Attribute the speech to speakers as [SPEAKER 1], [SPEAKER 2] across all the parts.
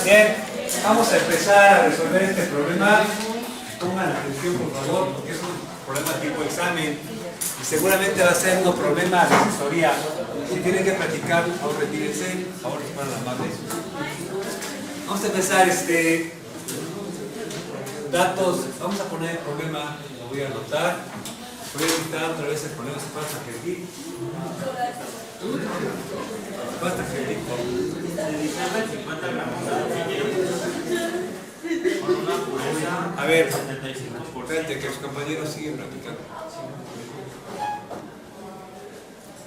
[SPEAKER 1] Bien, vamos a empezar a resolver este problema. Pongan atención por favor, porque es un problema tipo examen y seguramente va a ser un problema de asesoría. Si tienen que practicar, por favor retírense, por favor para las madres. Vamos a empezar datos. Vamos a poner el problema, lo voy a anotar. Voy a editar otra vez el problema. ¿Se pasa aquí? Basta que a ver, espérate que los compañeros siguen practicando.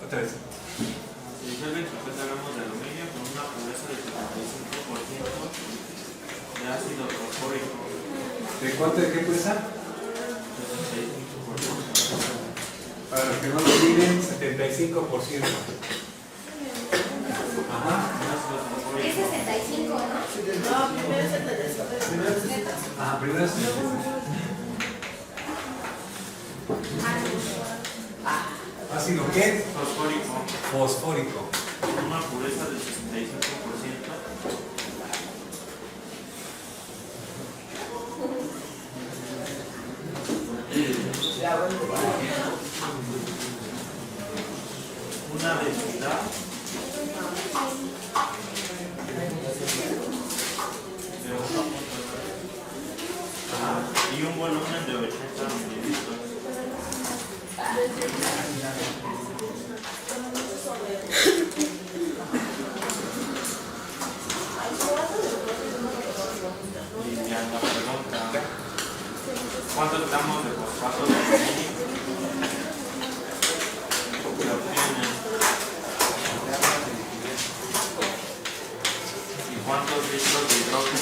[SPEAKER 1] Otra vez.
[SPEAKER 2] Se disuelve 50 gramos de aluminio con una pureza de 75% de ácido fosfórico.
[SPEAKER 1] ¿De cuánto de qué pureza?
[SPEAKER 2] 75%.
[SPEAKER 1] Para los que no lo tienen, 75%. Ajá.
[SPEAKER 3] Es 65, ¿no?
[SPEAKER 4] No, primero es 75.
[SPEAKER 1] Ajá, primero es 75. ¿Ácido qué?
[SPEAKER 2] Fosfórico.
[SPEAKER 1] Fosfórico.
[SPEAKER 2] Con una pureza del 65%. Una densidad de 1.9 y un volumen de 80 mililitros. Y ya la pregunta: ¿cuántos gramos de fosfato de aluminio se obtienen? ¿Y cuántos litros de hidrógeno?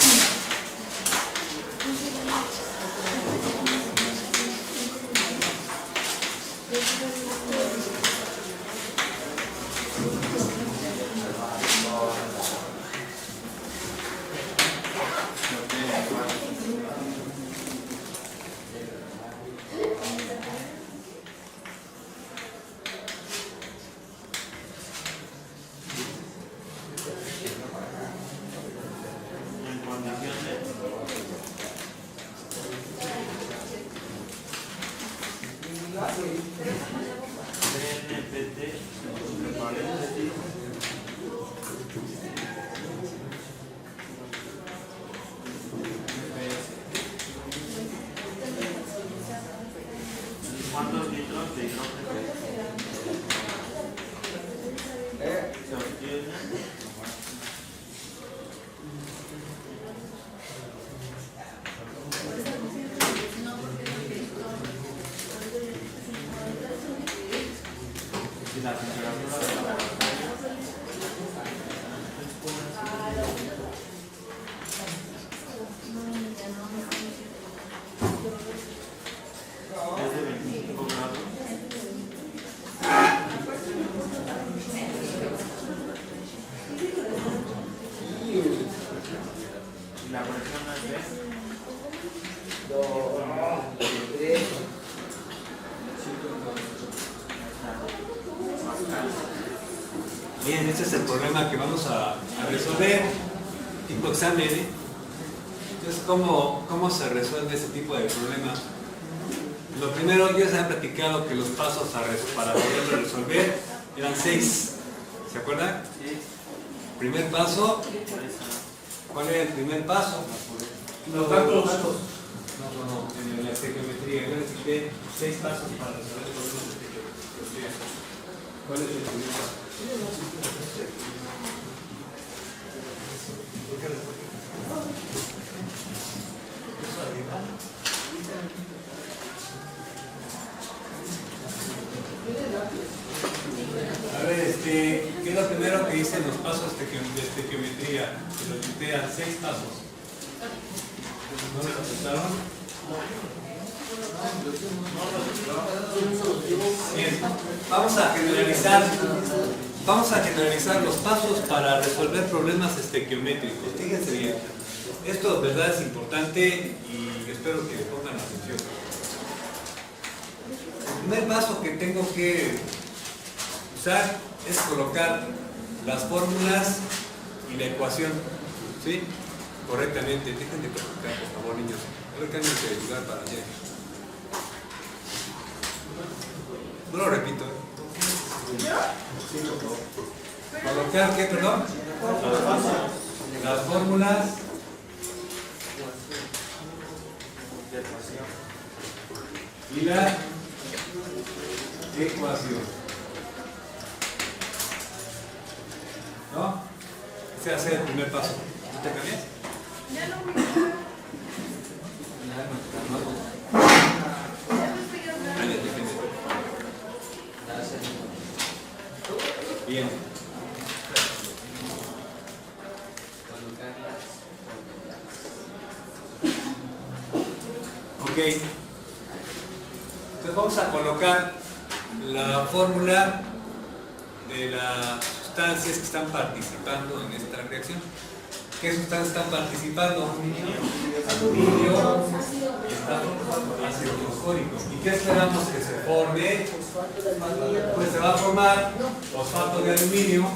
[SPEAKER 2] ¿Cuántos litros de hidrógeno se obtienen? Y la temperatura de la es de 25 grados. Y la presión es de
[SPEAKER 1] Bien, este es el problema que vamos a resolver, tipo examen. Entonces, ¿cómo se resuelve ese tipo de problema? Lo primero, ya se han platicado que los pasos para poderlo resolver eran 6. ¿Se acuerdan?
[SPEAKER 2] sí,
[SPEAKER 1] Primer paso, ¿cuál era el primer paso?
[SPEAKER 5] Los datos.
[SPEAKER 1] No, en la estequiometría. Yo necesité 6 pasos para resolver el problema de estequiometría. ¿Cuál es el primer paso? A ver, ¿qué es lo primero que dicen los pasos de estequiometría? Que lo tutean 6 pasos. ¿No les aceptaron? Bien, vamos a generalizar los pasos para resolver problemas estequiométricos. Fíjense bien, esto de verdad es importante y espero que pongan atención. El primer paso que tengo que usar es colocar las fórmulas y la ecuación, ¿sí? correctamente. Dejen de practicar, por favor, niños. A ver, cámbiense de lugar para allá. No lo repito. Colocar, ¿qué, perdón? Las fórmulas y la ecuación. ¿No? Ese va a ser el primer paso. ¿No te cambias?
[SPEAKER 4] Ya no me
[SPEAKER 1] Bien. Ok. Entonces vamos a colocar la fórmula de las sustancias que están participando en esta reacción. ¿Qué sustancias están participando? Aluminio y ácido fosfórico. ¿Y qué esperamos que se forme? Pues se va a formar fosfato de aluminio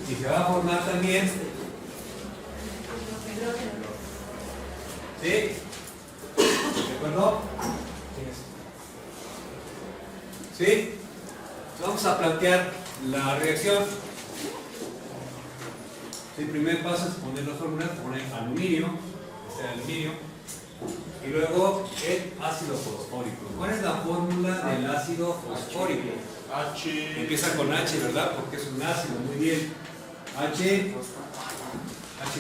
[SPEAKER 1] y se va a formar también, ¿sí? ¿De acuerdo? ¿Sí? Vamos a plantear la reacción. El primer paso es poner las fórmulas, poner aluminio, y luego el ácido fosfórico. ¿Cuál es la fórmula del ácido fosfórico?
[SPEAKER 2] H.
[SPEAKER 1] Empieza con H, ¿verdad? Porque es un ácido, muy bien. H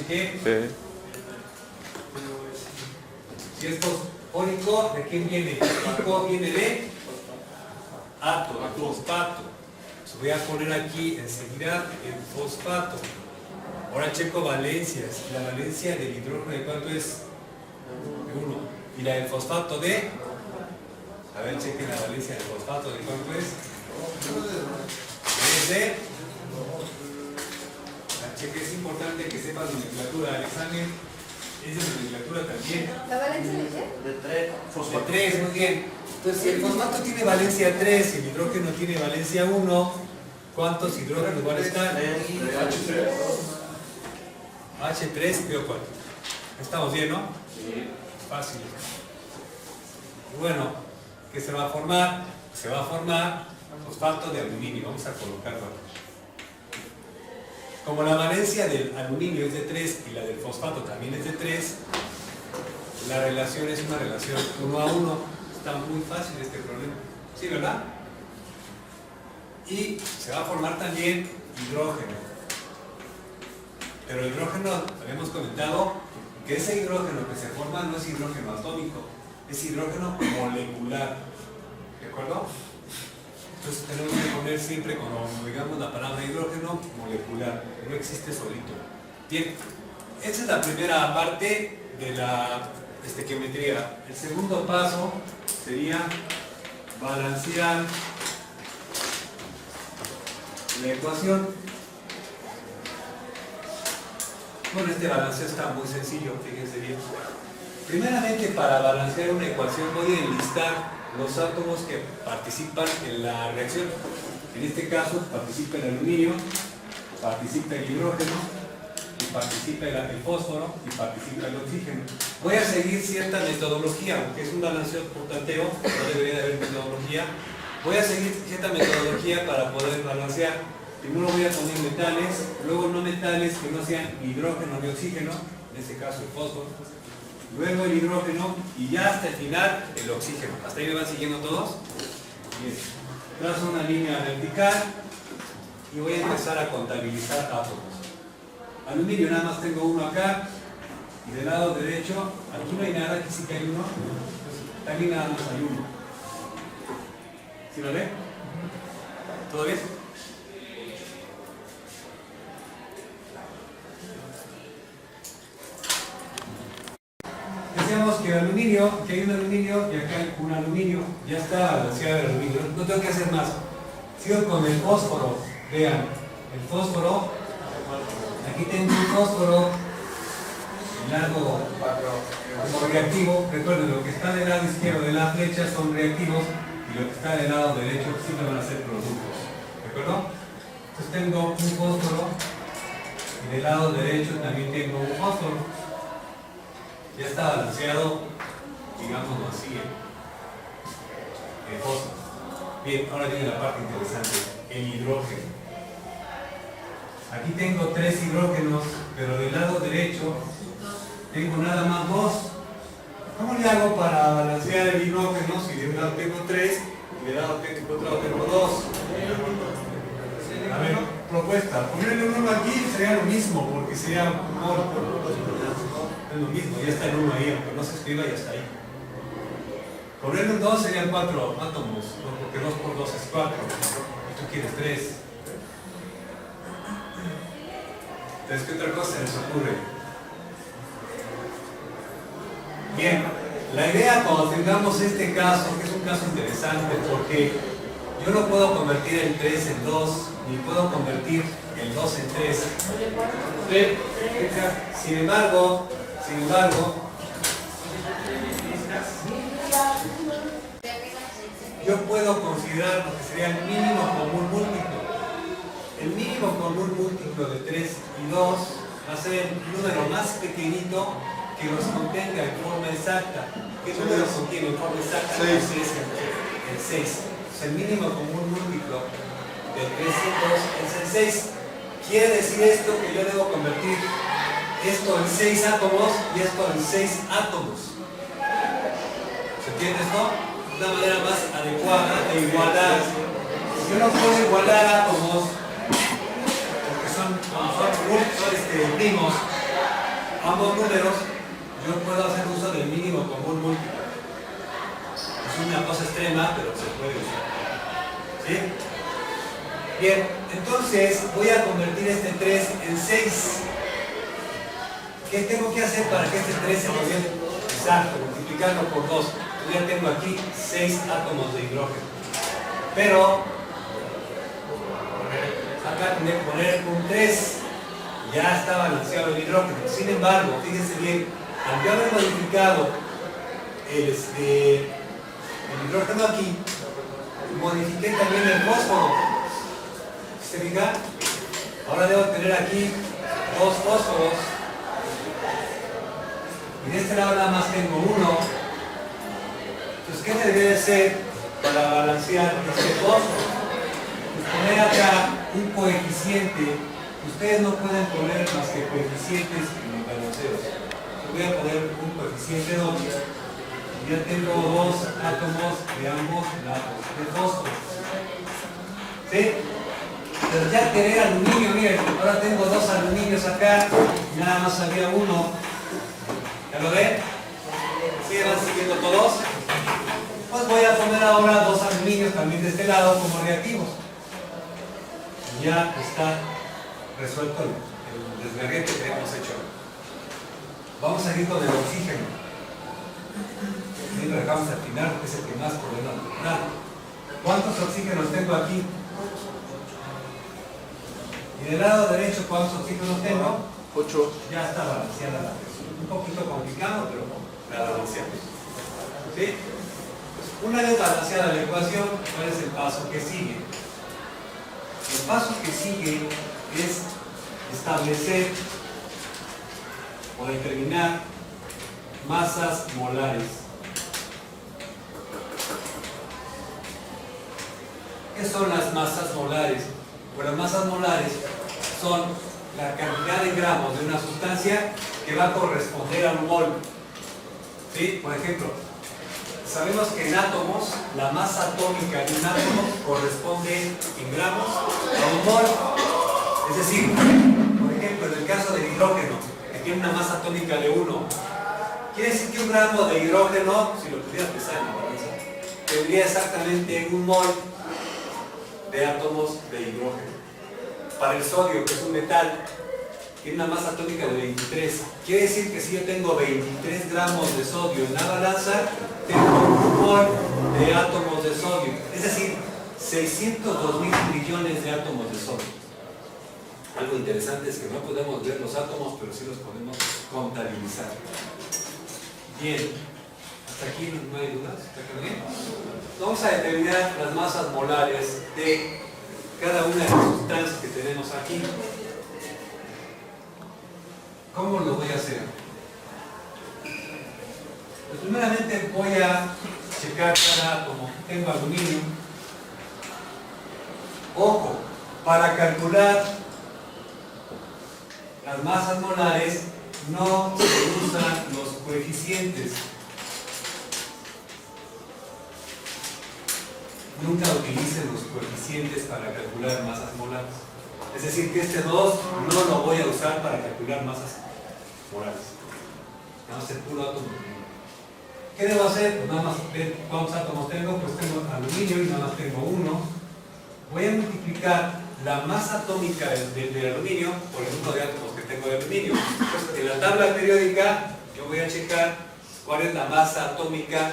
[SPEAKER 1] ¿qué? Si es fosfórico, ¿de quién viene? Fosfórico viene de fosfato. Voy a poner aquí enseguida el fosfato. Ahora checo valencias. La valencia del hidrógeno, ¿de cuánto es? De 1. Y la del fosfato de... A ver, chequen la valencia del fosfato, ¿de cuánto es? Es de... Cheque, es importante que sepan nomenclatura. El examen es de nomenclatura también.
[SPEAKER 3] ¿La valencia de qué?
[SPEAKER 2] De 3.
[SPEAKER 1] De 3, muy bien. Entonces, si el fosfato tiene valencia 3 y el hidrógeno tiene valencia 1, ¿cuántos hidrógenos van a estar? H3, creo 4. ¿Estamos bien, no?
[SPEAKER 2] Sí.
[SPEAKER 1] Fácil. Bueno, ¿qué se va a formar? Se va a formar fosfato de aluminio. Vamos a colocarlo aquí. Como la valencia del aluminio es de 3 y la del fosfato también es de 3, la relación es una relación 1 a 1. Está muy fácil este problema. ¿Sí, verdad? Y se va a formar también hidrógeno. Pero el hidrógeno, habíamos comentado que ese hidrógeno que se forma no es hidrógeno atómico, es hidrógeno molecular. ¿De acuerdo? Entonces tenemos que poner siempre, cuando digamos la palabra hidrógeno, molecular. No existe solito. Bien, esa es la primera parte de la estequiometría. El segundo paso sería balancear la ecuación. Bueno, este balanceo está muy sencillo, fíjense bien. Primeramente, para balancear una ecuación voy a enlistar los átomos que participan en la reacción. En este caso participa el aluminio, participa el hidrógeno, y participa el fósforo y participa el oxígeno. Voy a seguir cierta metodología, aunque es un balanceo por tanteo, no debería de haber metodología. Voy a seguir cierta metodología para poder balancear. Primero voy a poner metales, luego no metales que no sean hidrógeno ni oxígeno, en este caso el fósforo, luego el hidrógeno y ya hasta el final el oxígeno. ¿Hasta ahí me van siguiendo todos? Bien. Trazo una línea vertical y voy a empezar a contabilizar átomos. Aluminio nada más tengo uno acá y del lado derecho, aquí no hay nada, aquí sí que hay uno, entonces también nada más hay uno. ¿Sí lo ven? ¿Todo bien? Decíamos que el aluminio, que hay un aluminio y acá hay un aluminio, ya está balanceado el aluminio, no tengo que hacer más. Sigo con el fósforo, vean, el fósforo, aquí tengo un fósforo largo como reactivo. Recuerden, lo que está del lado izquierdo de la flecha son reactivos y lo que está del lado derecho siempre van a ser productos. ¿De acuerdo? Entonces tengo un fósforo Y del lado derecho también tengo un fósforo. Ya está balanceado, digámoslo así, el fósforo. Bien, ahora viene la parte interesante, el hidrógeno. Aquí tengo 3 hidrógenos, pero del lado derecho tengo nada más 2. ¿Cómo le hago para balancear el hidrógeno si de un lado tengo 3 y del lado otro lado tengo 2? A ver, propuesta. Ponerle un 1 aquí sería lo mismo, porque sería un mol. Es lo mismo, ya está el 1 ahí, aunque no se escriba, ya está ahí. Ponerle un 2 serían 4 átomos, porque 2 por 2 es 4. Y tú quieres 3. Entonces, ¿qué otra cosa se les ocurre? Bien, la idea cuando tengamos este caso, que es un caso interesante, porque yo no puedo convertir el 3 en 2, ni puedo convertir el 2 en 3. Sin embargo, yo puedo considerar lo que sería el mínimo común múltiplo. El mínimo común múltiplo de 3 y 2 va a ser el número más pequeñito que los contenga en forma exacta. ¿Qué número contiene en forma exacta?
[SPEAKER 5] 6.
[SPEAKER 1] El 6. El mínimo común múltiplo de 3 y 2 es el 6. Quiere decir esto que yo debo convertir esto en 6 átomos y esto en 6 átomos. ¿Se entiende esto? Una manera más adecuada de igualar. Yo no puedo igualar átomos porque son primos, ambos números. Yo puedo hacer uso del mínimo común múltiplo. Es una cosa extrema, pero se puede usar. ¿Sí? Bien, entonces voy a convertir este 3 en 6. ¿Qué tengo que hacer para que este 3 se convierta? Exacto, multiplicarlo por 2. Yo ya tengo aquí 6 átomos de hidrógeno. Pero acá tendré que poner un 3. Ya está balanceado el hidrógeno. Sin embargo, fíjense bien, al yo haber modificado el hidrógeno aquí, modifiqué también el fósforo. ¿Se fijan? Ahora debo tener aquí 2 fósforos. Y de este lado nada más tengo 1. Entonces, ¿qué debería de ser para balancear este fósforo? Pues poner acá un coeficiente. Ustedes no pueden poner más que coeficientes en los balanceos. Yo voy a poner un coeficiente 2. Y ya tengo 2 átomos de ambos lados de fósforo. ¿Sí? Pero ya querer aluminio, miren, ahora tengo 2 aluminios acá y nada más había 1. ¿Ya lo ven? ¿Sí van siguiendo todos? Pues voy a poner ahora 2 aluminios también de este lado como reactivos. Y ya está resuelto el desverguete que hemos hecho. Vamos a ir con el oxígeno. Y lo dejamos al final porque es el que más problema da. ¿Cuántos oxígenos tengo aquí? Y del lado derecho, ¿cuántos oxígenos tengo?
[SPEAKER 5] 8.
[SPEAKER 1] Ya está balanceada la presión. Un poquito complicado, pero la balanceamos. ¿Sí? Una vez balanceada la ecuación, ¿cuál es el paso que sigue? El paso que sigue es establecer o determinar masas molares. ¿Qué son las masas molares? Pues las masas molares son la cantidad de gramos de una sustancia que va a corresponder a un mol. ¿Sí? Por ejemplo, sabemos que en átomos la masa atómica de un átomo corresponde en gramos a un mol. Es decir, por ejemplo, en el caso del hidrógeno, que tiene una masa atómica de 1, quiere decir que un gramo de hidrógeno, si lo pudiera pesar en la balanza, tendría exactamente un mol de átomos de hidrógeno. Para el sodio, que es un metal, tiene una masa atómica de 23. Quiere decir que si yo tengo 23 gramos de sodio en la balanza, tengo un mol de átomos de sodio. Es decir, 602.000 trillones de átomos de sodio. Algo interesante es que no podemos ver los átomos, pero sí los podemos contabilizar. Bien, hasta aquí no hay dudas. ¿Está bien? Vamos a determinar las masas molares de cada una de las sustancias que tenemos aquí. ¿Cómo lo voy a hacer? Pues primeramente voy a checar cada átomo. Tengo aluminio. Ojo, para calcular las masas molares no se usan los coeficientes. Nunca utilicen los coeficientes para calcular masas molares. Es decir, que este 2 no lo voy a usar para calcular masas molares. Vamos a hacer puro átomo. ¿Qué debo hacer? Pues nada más ver cuántos átomos tengo. Pues tengo aluminio y nada más tengo 1. Voy a multiplicar la masa atómica del aluminio por el número de átomos que tengo de aluminio. Entonces, en la tabla periódica yo voy a checar cuál es la masa atómica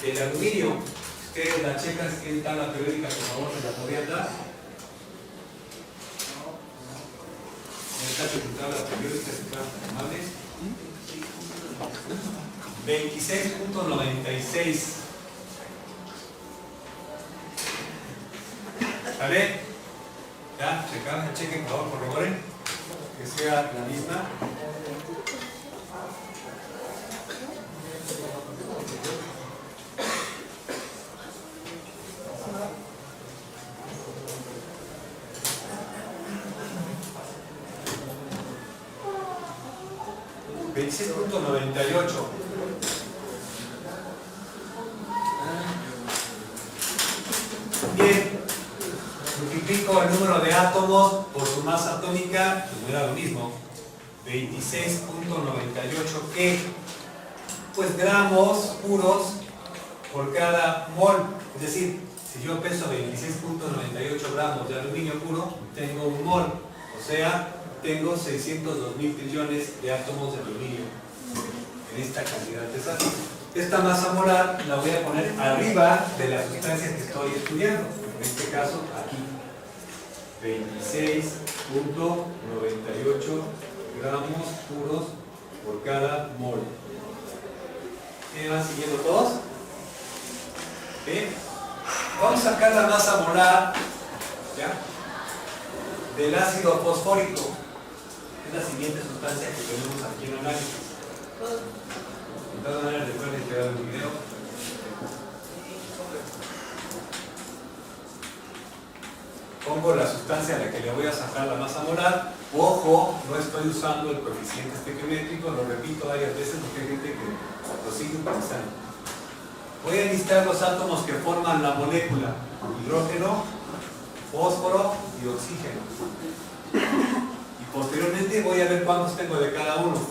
[SPEAKER 1] del aluminio. Ustedes la checan, si tienen tabla periódica, por favor, se la podrían dar. En esta tabla periódica se fueran tan amables. 26.96. ¿Sale? Ya, chequen, por favor, corroboren que sea la misma. $26.98. Bien, multiplico el número de átomos por su masa atómica, pues me da lo mismo. 26.98, ¿qué? Pues gramos puros por cada mol. Es decir, si yo peso 26.98 gramos de aluminio puro, tengo un mol. O sea, tengo 602.000 trillones de átomos de aluminio en esta cantidad de sal. Esta masa molar la voy a poner arriba de la sustancia que estoy estudiando. En este caso, aquí. 26.98 gramos puros por cada mol. ¿Me van siguiendo todos? ¿Sí? Vamos a sacar la masa molar, ¿ya?, del ácido fosfórico. Es la siguiente sustancia que tenemos aquí en análisis. De todas maneras, recuerden que el video. Pongo la sustancia a la que le voy a sacar la masa molar. Ojo, no estoy usando el coeficiente estequiométrico, lo repito varias veces porque hay gente que lo sigue utilizando. Voy a listar los átomos que forman la molécula: hidrógeno, fósforo y oxígeno. Y posteriormente voy a ver cuántos tengo de cada uno.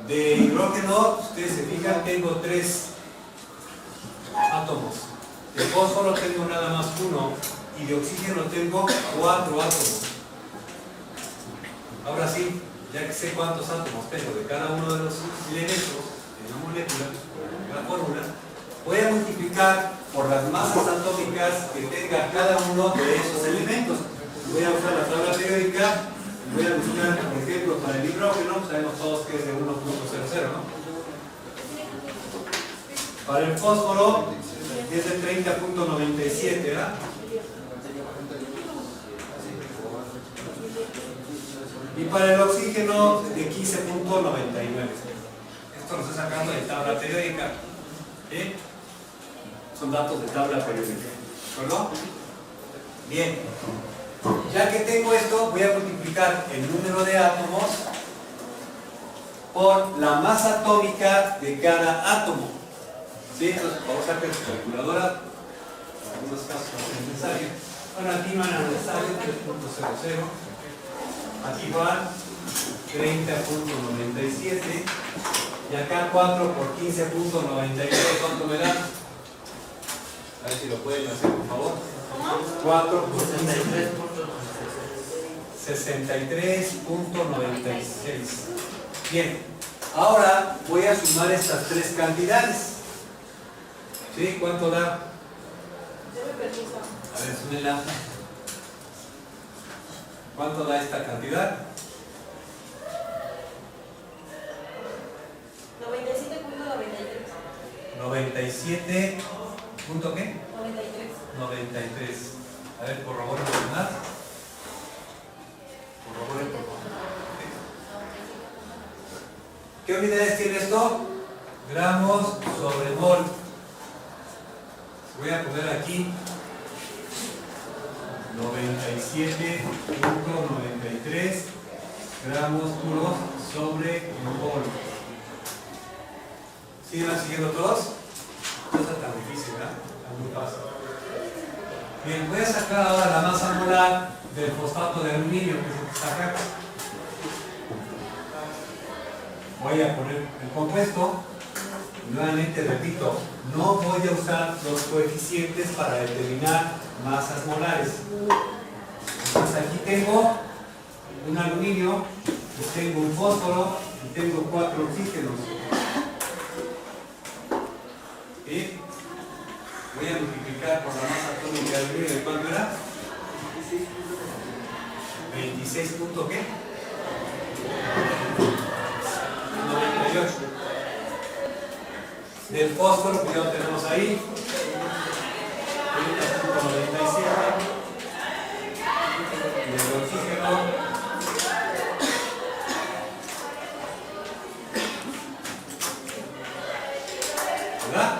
[SPEAKER 1] De hidrógeno, ustedes se fijan, tengo 3 átomos. De fósforo tengo nada más 1. Y de oxígeno tengo 4 átomos. Ahora sí, ya que sé cuántos átomos tengo de cada uno de los elementos en la molécula, en la fórmula, voy a multiplicar por las masas atómicas que tenga cada uno de esos elementos. Voy a usar la tabla periódica y voy a buscar, por ejemplo, para el hidrógeno, sabemos todos que es de 1.00, ¿no? Para el fósforo es de 30.97, ¿verdad? Y para el oxígeno de 15.99. Esto lo estoy sacando de tabla periódica. ¿Sí? Son datos de tabla periódica. ¿De acuerdo? Bien. Ya que tengo esto, voy a multiplicar el número de átomos por la masa atómica de cada átomo. ¿Sí? Entonces, vamos a sacar su calculadora. En algunos casos no es necesario. Bueno, aquí no era necesario, 3.00. Aquí van 30.97 y acá 4 por 15.99, ¿cuánto me da? A ver si lo pueden hacer, por favor. 4 por 63.96. Bien, ahora voy a sumar estas 3 cantidades. ¿Sí? ¿Cuánto da? A ver, súmenla. ¿Cuánto da esta cantidad?
[SPEAKER 3] 97.93.
[SPEAKER 1] 97. ¿Punto qué?
[SPEAKER 3] 93.
[SPEAKER 1] 93. A ver, corroboren más. Corroboren, por favor. ¿Qué unidades tiene esto? Gramos sobre mol. Voy a poner aquí 97.93 gramos puros sobre mol. ¿Sí van siguiendo todos? No está tan difícil, ¿verdad? Está muy fácil. Bien, voy a sacar ahora la masa molar del fosfato de aluminio que está acá. Voy a poner el compuesto. Nuevamente repito, no voy a usar los coeficientes para determinar masas molares. Entonces aquí tengo un aluminio, y tengo un fósforo y tengo 4 oxígenos. ¿Sí? Voy a multiplicar por la masa atómica del aluminio. ¿De cuánto era? 26 punto ¿qué? 98. Del fósforo, que ya lo tenemos ahí, 30.97. Y del oxígeno, ¿verdad?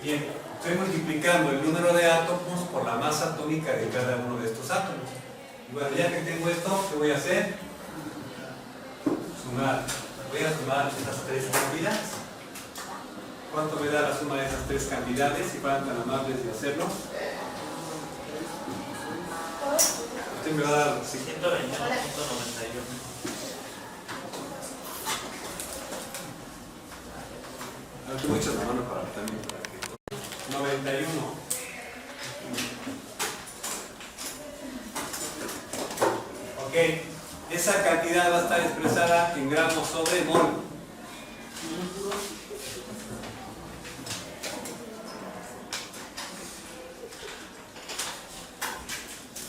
[SPEAKER 1] Bien, estoy multiplicando el número de átomos por la masa atómica de cada uno de estos átomos. Y bueno, ya que tengo esto, ¿qué voy a hacer? Sumar. Voy a sumar esas 3 cantidades. ¿Cuánto me da la suma de esas 3 cantidades? Si fueran tan amables de hacerlo. Usted me va a dar
[SPEAKER 2] 121.91.
[SPEAKER 1] Aquí voy a echar la mano para también. 91. Ok, esa cantidad va a estar expresada en gramos sobre mol.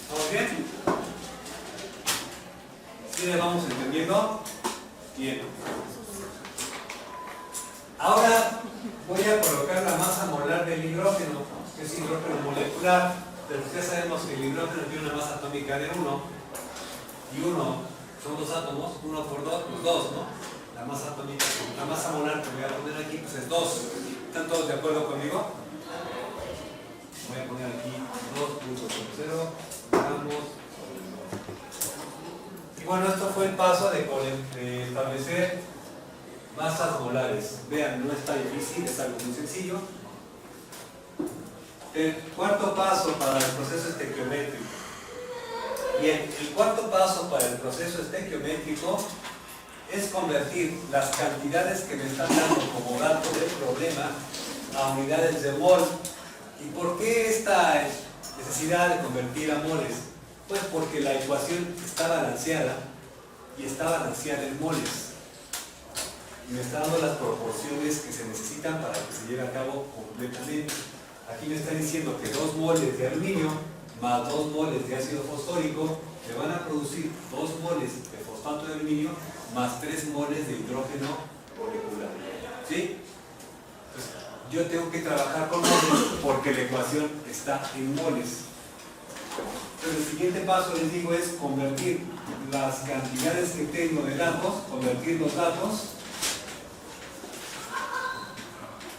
[SPEAKER 1] ¿Estamos bien? ¿Sí le vamos entendiendo? Bien. Ahora voy a colocar la masa molar del hidrógeno, que es hidrógeno molecular, pero ya sabemos que el hidrógeno tiene una masa atómica de 1, y 1 son 2 átomos, 1 por 2, pues 2, ¿no? La masa atómica, la masa molar que voy a poner aquí, pues es 2. ¿Están todos de acuerdo conmigo? Voy a poner aquí 2.0 gramos. Y bueno, esto fue el paso de establecer masas molares. Vean, no está difícil, es algo muy sencillo. El cuarto paso para el proceso estequiométrico. Bien, el cuarto paso para el proceso estequiométrico es convertir las cantidades que me están dando como dato del problema a unidades de mol. ¿Y por qué esta necesidad de convertir a moles? Pues porque la ecuación está balanceada y está balanceada en moles. Y me está dando las proporciones que se necesitan para que se lleve a cabo completamente. Aquí me está diciendo que 2 moles de aluminio más 2 moles de ácido fosfórico me van a producir 2 moles de fosfato de aluminio más 3 moles de hidrógeno molecular. ¿Sí? Entonces, yo tengo que trabajar con moles porque la ecuación está en moles. Entonces, el siguiente paso, les digo, es convertir las cantidades que tengo de datos, convertir los datos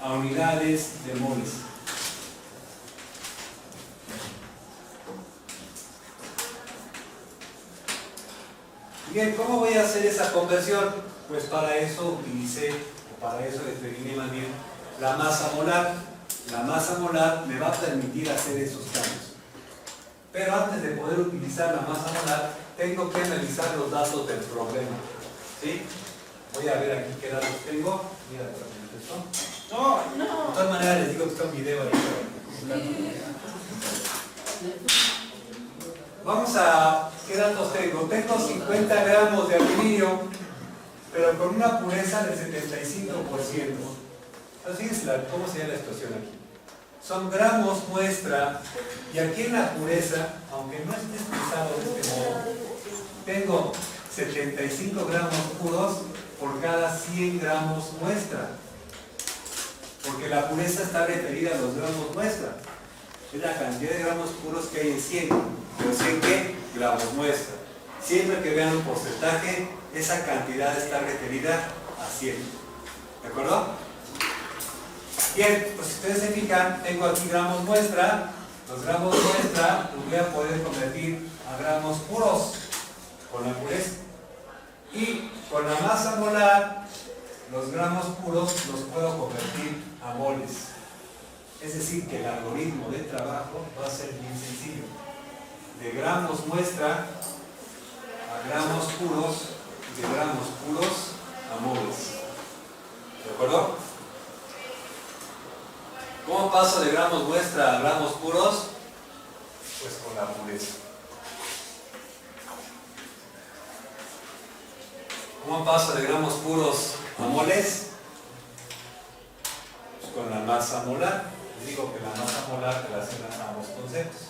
[SPEAKER 1] a unidades de moles. Bien, ¿cómo voy a hacer esa conversión? Pues para eso utilicé, o para eso determiné más bien, la masa molar. La masa molar me va a permitir hacer esos cambios. Pero antes de poder utilizar la masa molar, tengo que analizar los datos del problema. ¿Sí? Voy a ver aquí qué datos tengo. Mira, esto.
[SPEAKER 4] No.
[SPEAKER 1] De todas maneras les digo que está un video ahí. Vamos a... ¿Qué datos tengo? Tengo 50 gramos de aluminio, pero con una pureza del 75%. Entonces, fíjense cómo sería la situación aquí. Son gramos muestra, y aquí en la pureza, aunque no esté expresado de este modo, tengo 75 gramos puros por cada 100 gramos muestra. porque la pureza está referida a los gramos muestra. Es la cantidad de gramos puros que hay en 100. ¿Pero 100 qué? Gramos muestra. Siempre que vean un porcentaje, esa cantidad está referida a 100. ¿De acuerdo? Bien, pues si ustedes se fijan, tengo aquí gramos muestra. Los gramos muestra los voy a poder convertir a gramos puros con la pureza. Y con la masa molar, los gramos puros los puedo convertir a moles. Es decir, que el algoritmo de trabajo va a ser bien sencillo. De gramos muestra a gramos puros, de gramos puros a moles. ¿De acuerdo? ¿Cómo paso de gramos muestra a gramos puros? Pues con la pureza. ¿Cómo paso de gramos puros a moles? Pues con la masa molar. Les digo que la masa molar relaciona ambos conceptos.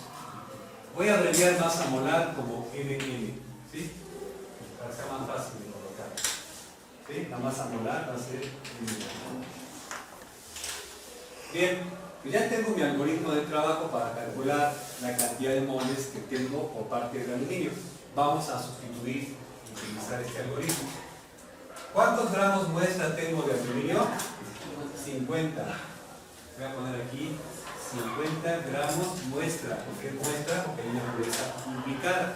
[SPEAKER 1] Voy a abreviar masa molar como MM, ¿sí? Para que sea más fácil de colocar. ¿Sí? La masa molar va a ser MM. Bien, pues ya tengo mi algoritmo de trabajo para calcular la cantidad de moles que tengo por parte del aluminio. Vamos a sustituir y utilizar este algoritmo. ¿Cuántos gramos muestra tengo de aluminio? 50. Voy a poner aquí 50 gramos muestra. ¿Por qué muestra? Porque hay una pureza implicada.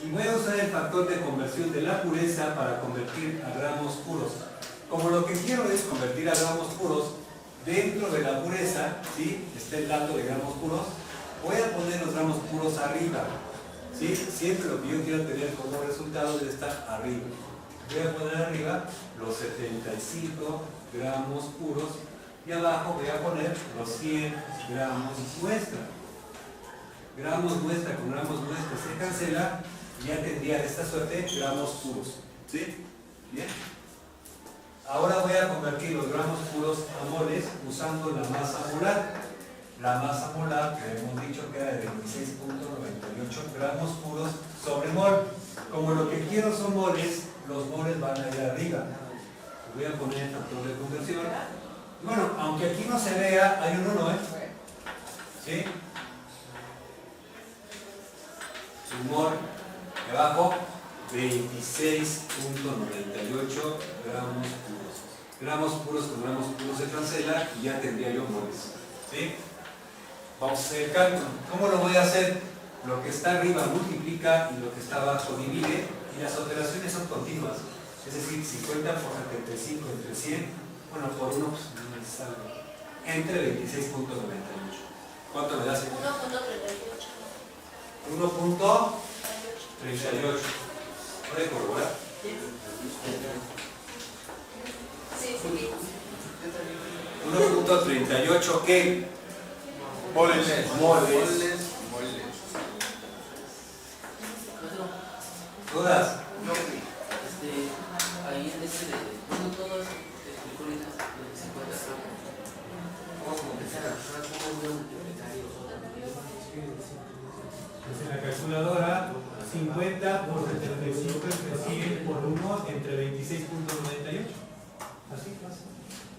[SPEAKER 1] Y voy a usar el factor de conversión de la pureza para convertir a gramos puros. Como lo que quiero es convertir a gramos puros, dentro de la pureza, ¿sí? Está el dato de gramos puros, voy a poner los gramos puros arriba, ¿sí? Siempre lo que yo quiero tener como resultado debe estar arriba. Voy a poner arriba los 75 gramos puros y abajo voy a poner los 100 gramos muestra. Gramos muestra con gramos muestra se cancela y ya tendría de esta suerte gramos puros, ¿sí? Bien. Ahora voy a convertir los gramos puros a moles usando la masa molar. La masa molar que hemos dicho que era de 26.98 gramos puros sobre mol. Como lo que quiero son moles, los moles van a ir arriba. Voy a poner el factor de conversión. Bueno, aunque aquí no se vea, hay un 1, ¿eh? ¿Sí? Su mol debajo. 26.98 gramos puros. Gramos puros con gramos puros se cancela y ya tendría yo moles. ¿Sí? Vamos a hacer el cálculo. ¿Cómo lo voy a hacer? Lo que está arriba multiplica y lo que está abajo divide y las operaciones son continuas. Es decir, 50 por 75 entre 100, bueno, por 1 pues no me sale. Entre 26.98. ¿Cuánto me da?
[SPEAKER 3] 1.38.
[SPEAKER 1] 1.38. ¿Puede corroborar?
[SPEAKER 3] Sí, sí.
[SPEAKER 1] 1.38, ¿qué?
[SPEAKER 5] Moles.
[SPEAKER 1] Moles. ¿Dudas?
[SPEAKER 6] Ahí en ese de no todos explicó ahorita lo que se puede hacer. ¿Cómo empezar a multiplicar y
[SPEAKER 1] Pues en la calculadora 50 por 75 entre 100 por 1 entre 26.98. Así pasa.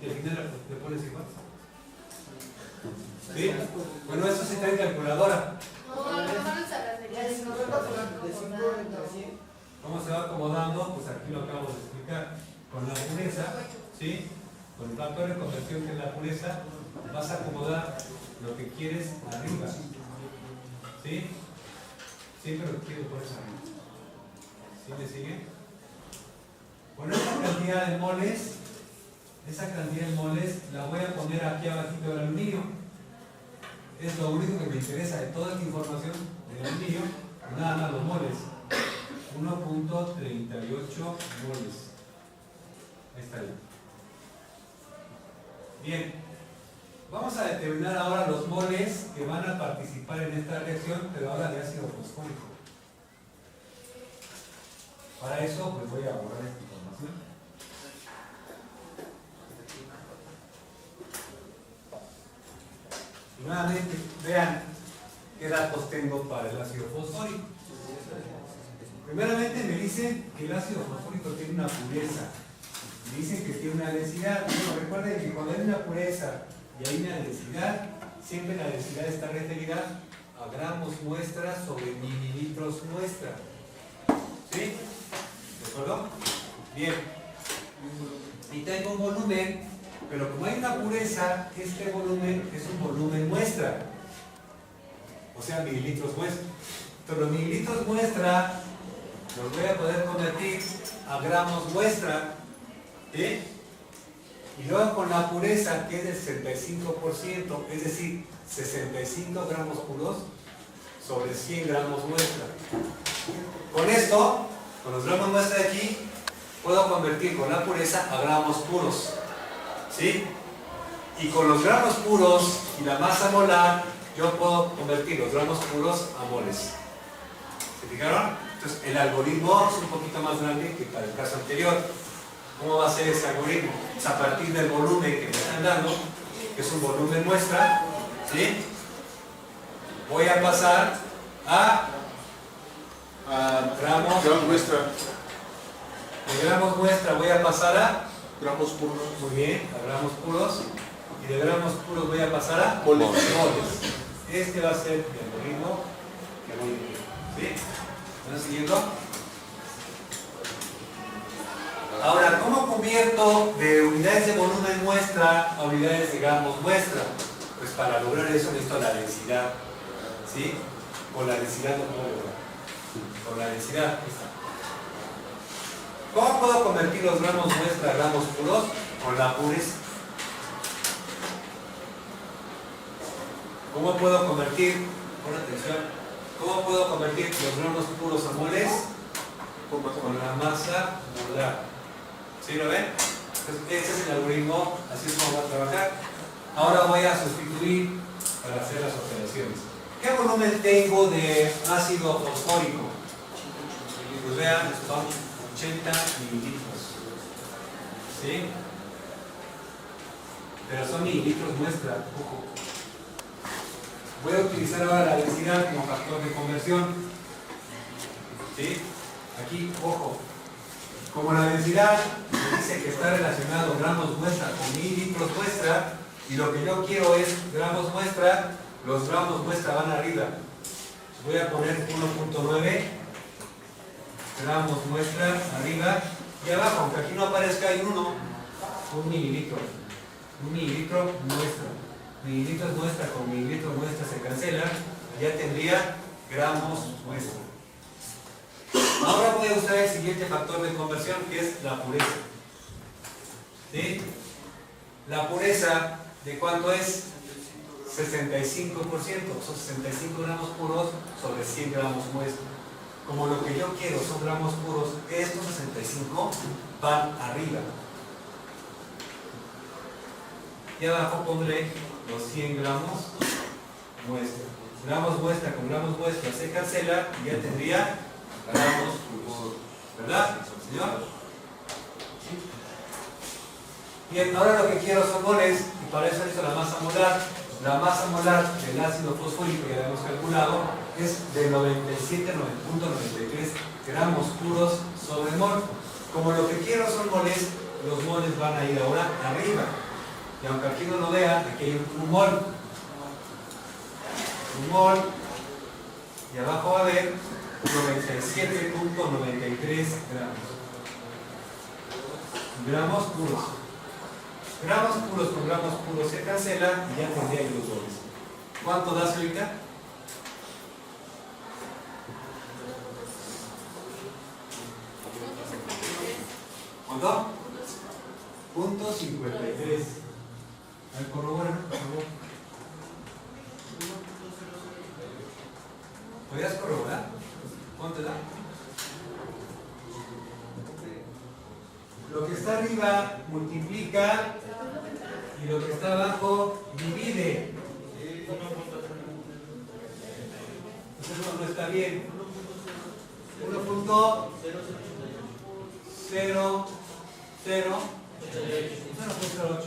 [SPEAKER 1] Y al final le pones igual. ¿Sí? Bueno, eso se está en calculadora. ¿Cómo se va acomodando? Pues aquí lo acabo de explicar. Con la pureza, ¿sí? Con el factor de conversión que es la pureza, vas a acomodar lo que quieres arriba. ¿Sí? Siempre lo quiero poner arriba. ¿Sí me sigue? Bueno, esa cantidad de moles la voy a poner aquí abajito del aluminio. Es lo único que me interesa de toda esta información del aluminio, nada más los moles. 1.38 moles. Ahí está bien. Bien. Vamos a determinar ahora los moles que van a participar en esta reacción, pero ahora de ácido fosfórico. Para eso, pues voy a borrar esta información. Y nuevamente, vean qué datos tengo para el ácido fosfórico. Primeramente me dicen que el ácido fosfórico tiene una pureza y dicen que tiene una densidad. Bueno, recuerden que cuando hay una pureza y hay una densidad, siempre la densidad está referida a gramos muestra sobre mililitros muestra. ¿Sí? ¿De acuerdo? Bien. Y tengo un volumen, pero como hay una pureza, este volumen es un volumen muestra. O sea, mililitros muestra. Entonces los mililitros muestra los voy a poder convertir a gramos muestra. ¿Sí? Y luego con la pureza, que es del 65%, es decir, 65 gramos puros sobre 100 gramos muestra. Con esto, con los gramos muestra de aquí, puedo convertir con la pureza a gramos puros. ¿Sí? Y con los gramos puros y la masa molar, yo puedo convertir los gramos puros a moles. ¿Se fijaron? Entonces, el algoritmo es un poquito más grande que para el caso anterior. ¿Cómo va a ser ese algoritmo? Pues a partir del volumen que me están dando, que es un volumen muestra, ¿sí? Voy a pasar a gramos
[SPEAKER 5] muestra.
[SPEAKER 1] de gramos muestra voy a pasar a
[SPEAKER 5] Gramos puros.
[SPEAKER 1] muy bien, a gramos puros, y de gramos puros voy a pasar a
[SPEAKER 5] Moles.
[SPEAKER 1] moles. Este va a ser el algoritmo que voy a ir. ¿Sí? ¿Están siguiendo? Ahora, ¿cómo convierto de unidades de volumen muestra a unidades de gramos muestra? Pues para lograr eso necesito la densidad. ¿Sí? Con la densidad no puedo lograr. Con la densidad, ahí está. ¿Cómo puedo convertir los gramos muestra a gramos puros? Con la pureza. ¿Cómo puedo convertir, pon atención, cómo puedo convertir los gramos puros a moles? Con la masa molar. ¿Sí lo ven? Entonces, este es el algoritmo, así es como va a trabajar. Ahora voy a sustituir para hacer las operaciones. ¿Qué volumen tengo de ácido fosfórico? Pues vean, son 80 mililitros. ¿Sí? Pero son mililitros muestra, ojo. Voy a utilizar ahora la densidad como factor de conversión. ¿Sí? Aquí, ojo. Como la densidad me dice que está relacionado gramos muestra con mililitros muestra, y lo que yo quiero es gramos muestra, los gramos muestra van arriba. Voy a poner 1.9 gramos muestra arriba, y abajo, aunque aquí no aparezca, hay un mililitro. Un mililitro muestra. Mililitros muestra con mililitros muestra se cancela, ya tendría gramos muestra. Ahora voy a usar el siguiente factor de conversión, que es la pureza. ¿Sí? La pureza, ¿de cuánto es? 65%, son 65 gramos puros sobre 100 gramos muestra. Como lo que yo quiero son gramos puros, estos 65 van arriba. Y abajo pondré los 100 gramos muestra. Gramos muestra con gramos muestra se cancela y ya tendría gramos puros. ¿Verdad, señor? Bien, ahora lo que quiero son moles, y para eso necesito la masa molar. La masa molar del ácido fosfórico, ya lo hemos calculado, es de 97,93 gramos puros sobre mol. Como lo que quiero son moles, los moles van a ir ahora arriba. Y aunque aquí no lo vean, aquí hay un mol. Un mol. Y abajo va a haber 97,93 gramos. Gramos puros. Gramos puros con gramos puros se cancela y ya tendría ahí los dobles. ¿Cuánto da ahorita? ¿Cuánto? Punto 53. A ver, corrobora, por favor. ¿Podrías corroborar? ¿Cuánto da? Lo que está arriba multiplica y lo que está abajo divide. Entonces no está bien. 1.00 0.08.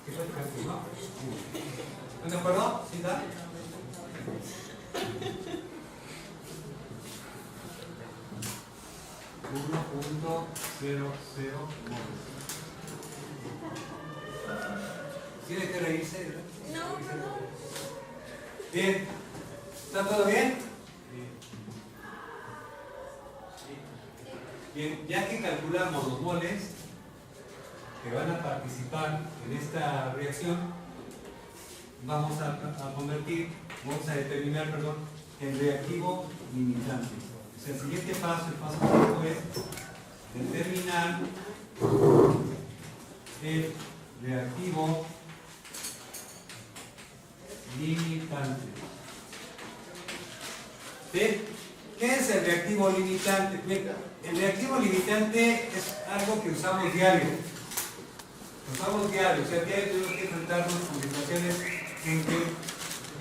[SPEAKER 1] ¿Qué fue el ¿no? ¿Están de acuerdo? ¿Sí está? .00 moles. Tiene que reírse, ¿no?
[SPEAKER 3] No, perdón.
[SPEAKER 1] Bien. ¿Está todo bien? Bien, ya que calculamos los moles que van a participar en esta reacción, vamos a determinar, el reactivo limitante. O sea, el siguiente paso, el paso 5 es determinar el reactivo limitante. ¿Sí? ¿Qué es el reactivo limitante? El reactivo limitante es algo que usamos diario. O sea, diario tenemos que enfrentarnos con situaciones en que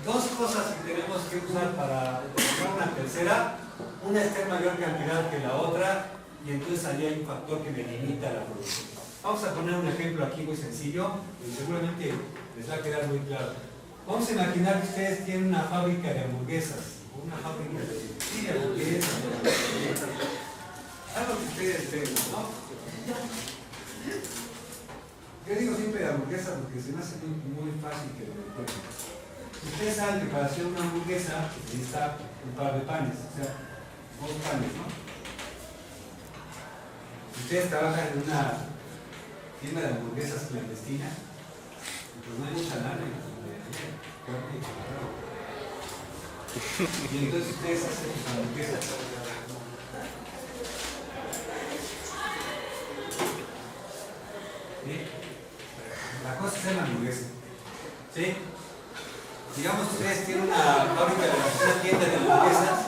[SPEAKER 1] dos cosas que tenemos que usar para determinar una tercera, una esté en mayor cantidad que la otra, y entonces allí hay un factor que me limita la producción. Vamos a poner un ejemplo aquí muy sencillo, y seguramente les va a quedar muy claro. Vamos a imaginar que ustedes tienen una fábrica de hamburguesas, o una fábrica de hamburguesas, algo que ustedes tengan, ¿no? Yo digo siempre de hamburguesa porque se me hace muy fácil que lo encuentren. Ustedes saben que para hacer una hamburguesa necesita un par de panes, o sea, 2 panes, ¿no? Ustedes trabajan en una tienda de hamburguesas clandestina, pues no hay mucha lana en la y entonces ustedes hacen sus hamburguesas. ¿Sí? La cosa es hacer la hamburguesa. ¿Sí? Digamos que ustedes tienen una fábrica, una tienda de hamburguesas.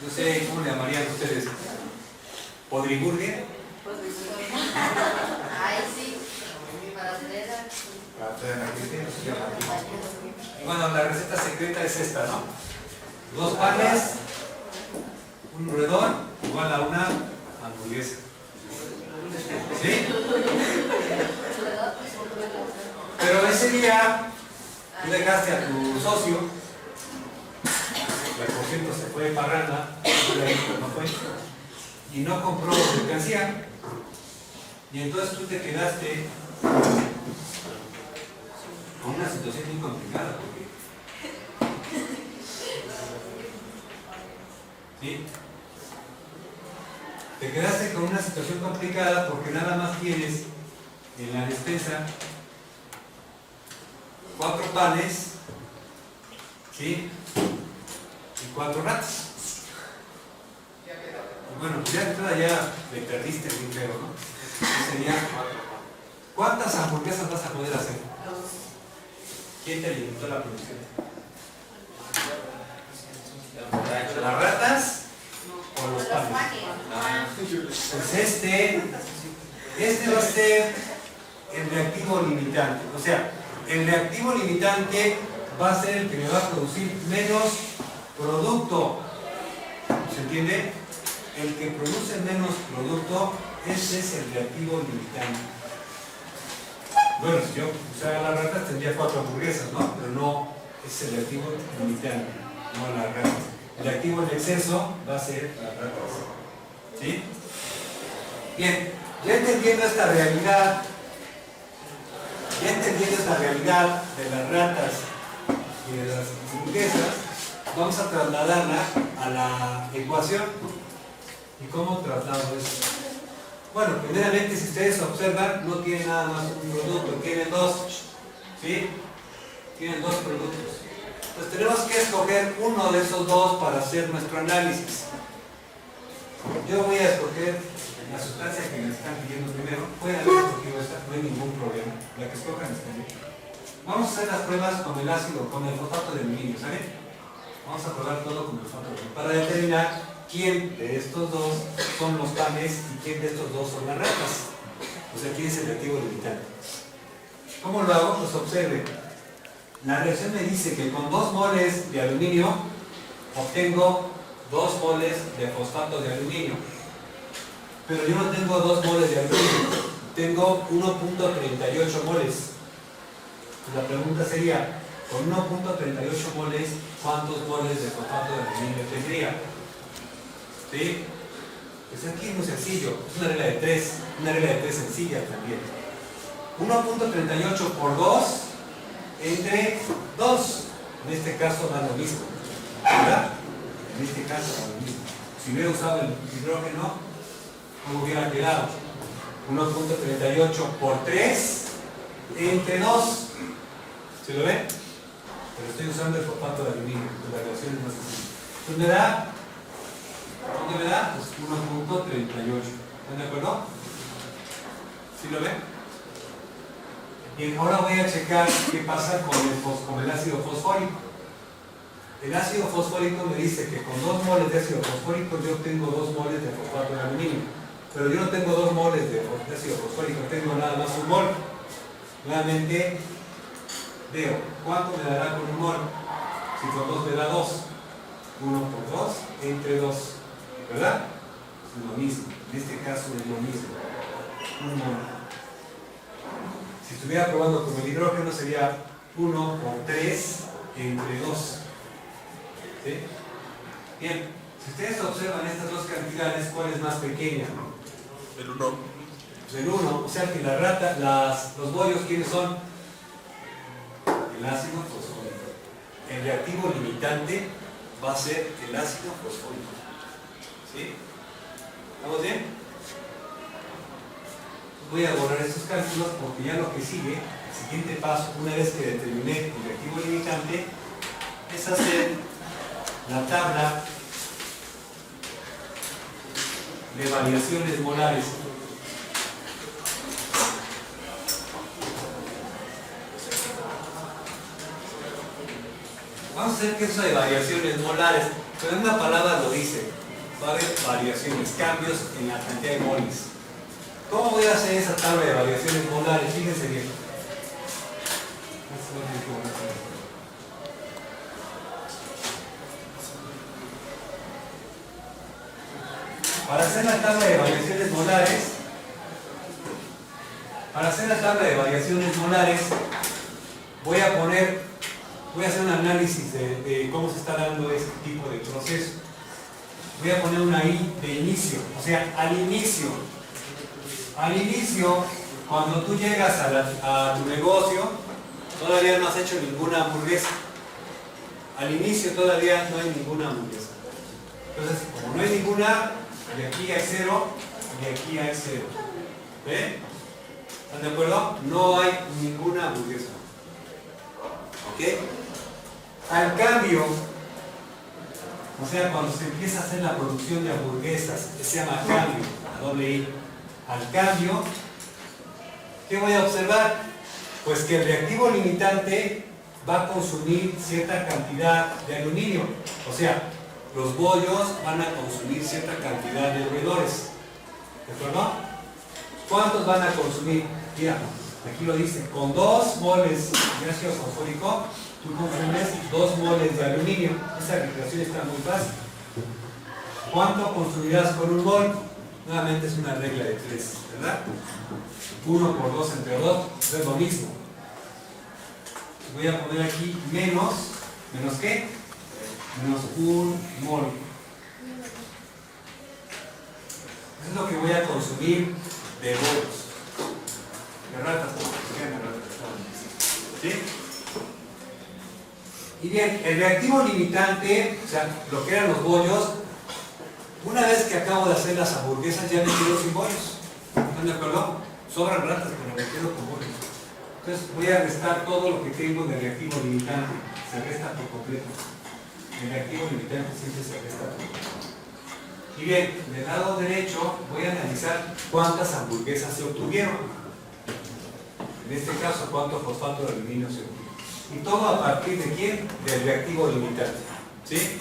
[SPEAKER 1] No sé cómo le llamarían ustedes. ¿Podriburger?
[SPEAKER 3] Ay, sí. Para hacer
[SPEAKER 1] Bueno, la receta secreta es esta, ¿no? 2 panes, un roedor igual a una hamburguesa. ¿Sí? Pero ese día tú dejaste a tu socio, que por cierto se fue de parranda, no fue, y no compró mercancía, y entonces tú te quedaste con una situación muy complicada, porque ¿sí? Te quedaste con una situación complicada porque nada más tienes en la despensa 4 panes, ¿sí? Y 4 ratas. Bueno, pues ya toda ya le perdiste muy feo, ¿no? Sería, ¿cuántas hamburguesas vas a poder hacer? ¿Quién te limitó la producción? ¿Las ratas o los panes? Pues este va a ser el reactivo limitante. O sea, el reactivo limitante va a ser el que me va a producir menos producto. ¿Se entiende? El que produce menos producto, ese es el reactivo limitante. Bueno, si yo usara las ratas tendría 4 hamburguesas, ¿no? Pero no es el reactivo limitante, no las ratas. El reactivo en exceso va a ser las ratas. ¿Sí? Bien, ya entendiendo esta realidad, de las ratas y de las hamburguesas, vamos a trasladarla a la ecuación. ¿Y cómo traslado eso? Bueno, primeramente, si ustedes observan, no tienen nada más un producto, tienen 2. ¿Sí? Tienen 2 productos. Entonces tenemos que escoger uno de esos 2 para hacer nuestro análisis. Yo voy a escoger la sustancia que me están pidiendo primero. Pueden haber escogido esta, no hay ningún problema. La que escojan está bien. Vamos a hacer las pruebas con el ácido, con el fosfato de aluminio, ¿saben? Vamos a probar todo con el fosfato de aluminio para determinar quién de estos 2 son los panes y quién de estos 2 son las ratas. O sea, quién es el reactivo limitante. ¿Cómo lo hago? Pues observen. La reacción me dice que con 2 moles de aluminio obtengo 2 moles de fosfato de aluminio. Pero yo no tengo 2 moles de aluminio, tengo 1.38 moles. La pregunta sería, con 1.38 moles, ¿cuántos moles de fosfato de aluminio tendría? ¿Sí? Pues aquí es muy sencillo, es una regla de 3 sencilla también. 1.38 por 2 entre 2. En este caso da lo mismo, ¿verdad? En este caso da lo mismo. Si hubiera usado el hidrógeno, ¿cómo hubiera quedado? 1.38 por 3 entre 2. ¿Se lo ven? Pero estoy usando el fosfato de aluminio, la relación es más sencilla. ¿Dónde me da? ¿Dónde me da? Pues 1.38. ¿Están de acuerdo? ¿Sí lo ven? Bien, ahora voy a checar qué pasa con el ácido fosfórico. El ácido fosfórico me dice que con 2 moles de ácido fosfórico yo tengo 2 moles de fosfato de aluminio. Pero yo no tengo 2 moles de ácido fosfórico, tengo nada más 1 mol. Nuevamente veo cuánto me dará con 1 mol. Si con 2 me da 2. 1 por 2 entre 2. ¿Verdad? Es lo mismo. En este caso es lo mismo. 1 mol. Si estuviera probando con el hidrógeno sería 1 por 3 entre 2. ¿Sí? Bien, si ustedes observan estas dos cantidades, ¿cuál es más pequeña?
[SPEAKER 2] El 1.
[SPEAKER 1] Pues el 1, o sea que la rata, los bollos, ¿quiénes son? El ácido fosfórico. El reactivo limitante va a ser el ácido fosfórico. ¿Sí? ¿Estamos bien? Voy a borrar estos cálculos porque ya lo que sigue, el siguiente paso, una vez que determiné el reactivo limitante, es hacer la tabla de variaciones molares. Vamos a hacer que eso de variaciones molares, pero en una palabra lo dice, va a haber variaciones, cambios en la cantidad de moles. ¿Cómo voy a hacer esa tabla de variaciones molares? Fíjense bien. Para hacer la tabla de variaciones molares, voy a hacer un análisis de cómo se está dando este tipo de proceso. Voy a poner una I de inicio, o sea, al inicio, cuando tú llegas a tu negocio, todavía no has hecho ninguna hamburguesa. Al inicio todavía no hay ninguna hamburguesa. Entonces, como no hay ninguna, de aquí hay 0, de aquí hay 0. ¿Ven? ¿Están de acuerdo? No hay ninguna hamburguesa. ¿Ok? Al cambio, o sea, cuando se empieza a hacer la producción de hamburguesas, que se llama cambio, a doble I. Al cambio, ¿qué voy a observar? Pues que el reactivo limitante va a consumir cierta cantidad de aluminio. O sea, los bollos van a consumir cierta cantidad de roedores. ¿De acuerdo? ¿Cuántos van a consumir? Mira, aquí lo dice, con 2 moles de ácido fosfórico, tú consumes 2 moles de aluminio. Esta recreación está muy fácil. ¿Cuánto consumirás con 1 mol? Nuevamente es una regla de 3, ¿verdad? 1 por 2 entre 2 es lo mismo. Voy a poner aquí menos ¿qué? Menos 1 mol. Eso es lo que voy a consumir de bollos. De ratas, ¿sí? Y bien, el reactivo limitante, o sea, lo que eran los bollos, una vez que acabo de hacer las hamburguesas ya me quedo sin bollos. ¿Están de acuerdo? Sobran ratas, pero me quedo con bollos. Entonces voy a restar todo lo que tengo de reactivo limitante. Se resta por completo. El reactivo limitante siempre se resta por completo. Y bien, del lado derecho voy a analizar cuántas hamburguesas se obtuvieron. En este caso, cuánto fosfato de aluminio se obtuvo. Y todo a partir de ¿quién? Del reactivo limitante. ¿Sí?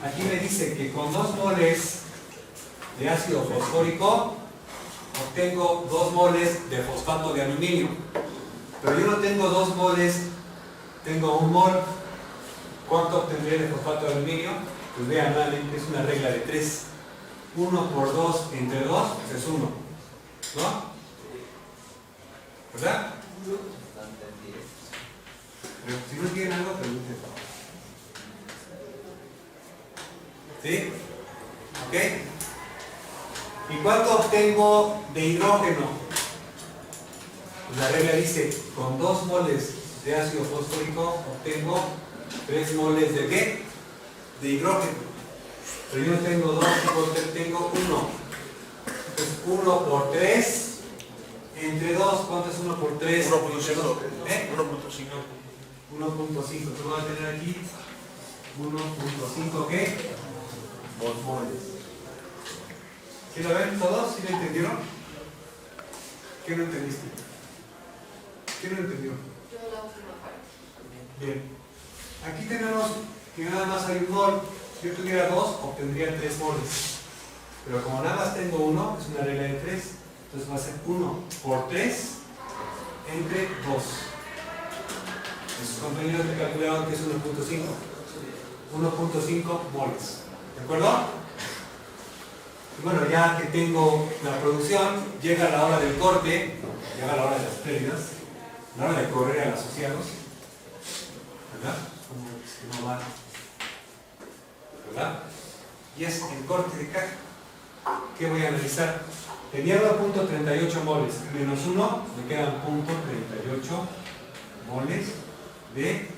[SPEAKER 1] Aquí me dice que con 2 moles de ácido fosfórico obtengo 2 moles de fosfato de aluminio. Pero yo no tengo 2 moles, tengo 1 mol. ¿Cuánto obtendré de fosfato de aluminio? Pues vean, es una regla de 3. 1 por 2 entre 2 es 1. ¿No? ¿Verdad? Pero si no tienen algo, pregunten. ¿Sí? ¿Ok? ¿Y cuánto obtengo de hidrógeno? La regla dice, con 2 moles de ácido fosfórico obtengo 3 moles de ¿qué? De hidrógeno. Pero yo no tengo 2, tengo 1. Entonces 1 por 3 entre 2, ¿cuánto es 1 por 3?
[SPEAKER 2] 1.5.
[SPEAKER 1] 1.5. Entonces voy a tener aquí 1.5 ¿qué? Moles. ¿Sí lo ven todos? ¿Sí lo entendieron? ¿Qué no entendiste? ¿Qué no entendió?
[SPEAKER 3] Yo la última parte.
[SPEAKER 1] Bien. Aquí tenemos que nada más hay un mol. Si yo tuviera 2, obtendría 3 moles. Pero como nada más tengo 1, es una regla de 3. Entonces va a ser 1 por 3 entre 2. Sus compañeros me calcularon que es 1.5. 1.5 moles. ¿De acuerdo? Y bueno, ya que tengo la producción, llega la hora del corte, llega la hora de las pérdidas, la hora de correr a los asociados. ¿Verdad? Como no va. ¿Verdad? Y es el corte de caja. ¿Qué voy a analizar? Tenía 1.38 moles, menos 1, me quedan 0.38 moles de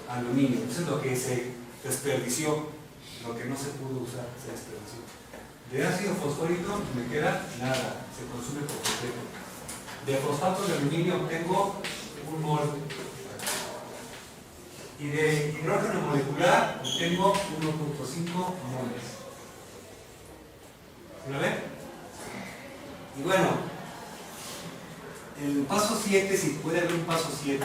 [SPEAKER 1] aluminio. Eso es lo que se desperdició, lo que no se pudo usar, se desperdició. De ácido fosfórico me queda nada, se consume por completo. De fosfato de aluminio obtengo 1 mol. Y de hidrógeno molecular obtengo 1.5 moles. ¿Lo ven? Y bueno, el paso 7, si puede haber un paso 7,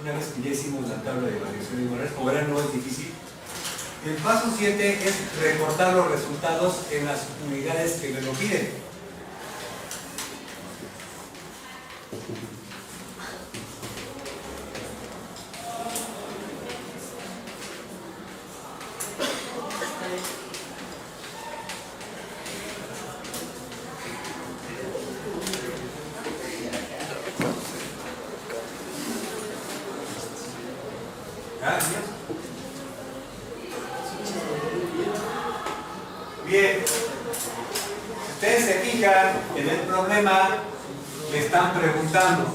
[SPEAKER 1] una vez que ya hicimos la tabla de variación de igualdades, como verán no es difícil. El paso 7 es recortar los resultados en las unidades que me lo piden. Gracias. Bien, si ustedes se fijan en el problema, me están preguntando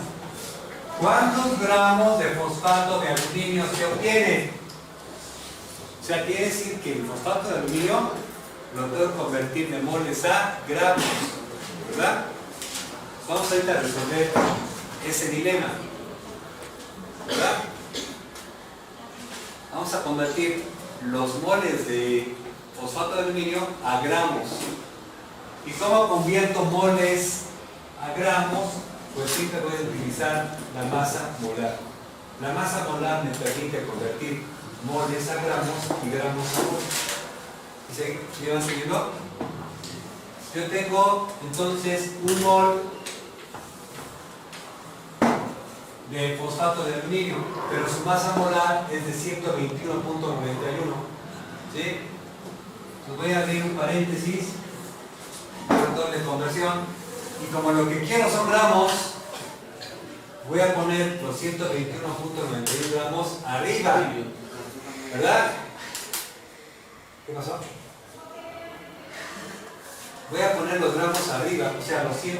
[SPEAKER 1] ¿cuántos gramos de fosfato de aluminio se obtiene? O sea, quiere decir que el fosfato de aluminio lo tengo que convertir de moles a gramos, ¿verdad? Vamos ahorita a resolver ese dilema, ¿verdad? Vamos a convertir los moles de fosfato de aluminio a gramos. ¿Y cómo convierto moles a gramos? Pues siempre voy a utilizar la masa molar. La masa molar me permite convertir moles a gramos y gramos a moles. ¿Sí van siguiendo? Yo tengo entonces un mol de fosfato de aluminio, pero su masa molar es de 121.91. ¿Sí? Entonces voy a abrir un paréntesis, factor de conversión, y como lo que quiero son gramos, voy a poner los 121.91 gramos arriba, ¿verdad? ¿Qué pasó? Voy a poner los gramos arriba, o sea, los 121.91.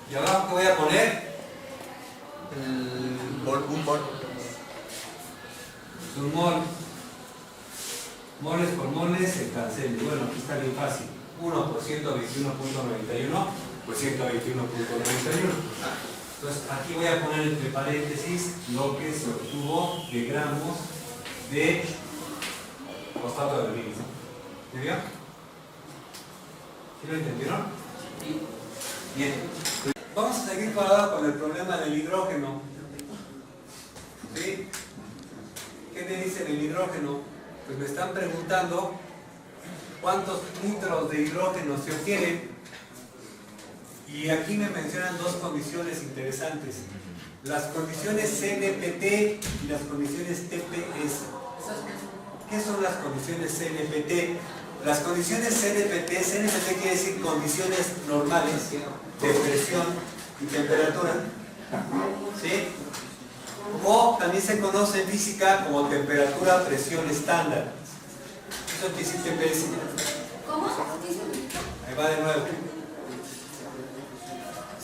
[SPEAKER 1] ¿Y abajo qué voy a poner?
[SPEAKER 2] Un mol.
[SPEAKER 1] Un mol. Moles por moles se cancela. Bueno, aquí está bien fácil. 1 por 121.91, pues 121.91. Entonces aquí voy a poner entre paréntesis lo que se obtuvo de gramos de fosfato de aluminio. ¿Me vio? ¿Sí lo entendieron?
[SPEAKER 6] Sí.
[SPEAKER 1] Bien. Vamos a seguir ahora con el problema del hidrógeno. ¿Sí? ¿Qué me dice del hidrógeno? Pues me están preguntando cuántos litros de hidrógeno se obtienen. Y aquí me mencionan dos condiciones interesantes. Las condiciones CNPT y las condiciones TPS. ¿Qué son las condiciones CNPT? Las condiciones CNPT quiere decir condiciones normales de presión y temperatura. ¿Sí? O también se conoce en física como temperatura, presión estándar. Eso quiere decir TPS.
[SPEAKER 3] ¿Cómo?
[SPEAKER 1] Ahí va de nuevo.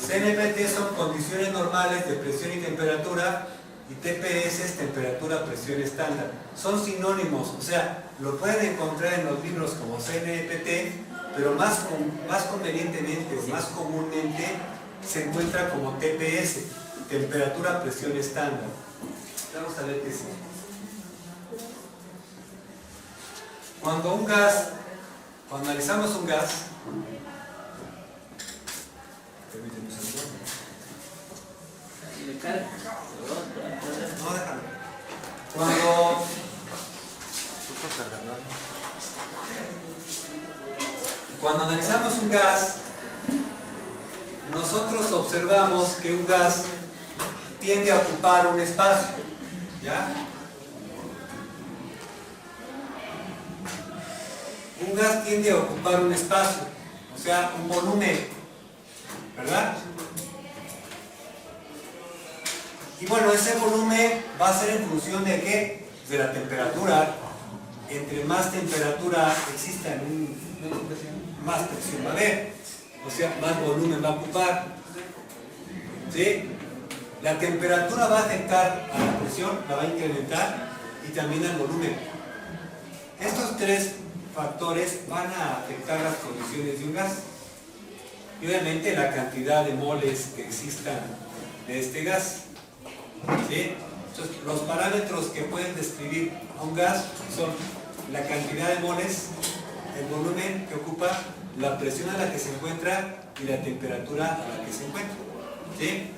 [SPEAKER 1] CNPT son condiciones normales de presión y temperatura, y TPS es temperatura, presión estándar. Son sinónimos, o sea, lo pueden encontrar en los libros como CNPT, pero más convenientemente, más comúnmente, se encuentra como TPS, temperatura, presión estándar. Vamos a ver qué es. Cuando analizamos un gas, permíteme un segundo.
[SPEAKER 6] Me carga.
[SPEAKER 1] No, déjalo. Cuando analizamos un gas, nosotros observamos que un gas tiende a ocupar un espacio, ¿ya? Un gas tiende a ocupar un espacio, o sea, un volumen, ¿verdad? Y bueno, ese volumen va a ser en función de ¿qué? De la temperatura. Entre más temperatura exista más presión va a haber, o sea, más volumen va a ocupar, ¿sí? La temperatura va a afectar a la presión, la va a incrementar, y también al volumen. Estos tres factores van a afectar las condiciones de un gas, y obviamente la cantidad de moles que existan de este gas, ¿sí? Entonces, los parámetros que pueden describir a un gas son la cantidad de moles, el volumen que ocupa, la presión a la que se encuentra y la temperatura a la que se encuentra, ¿sí?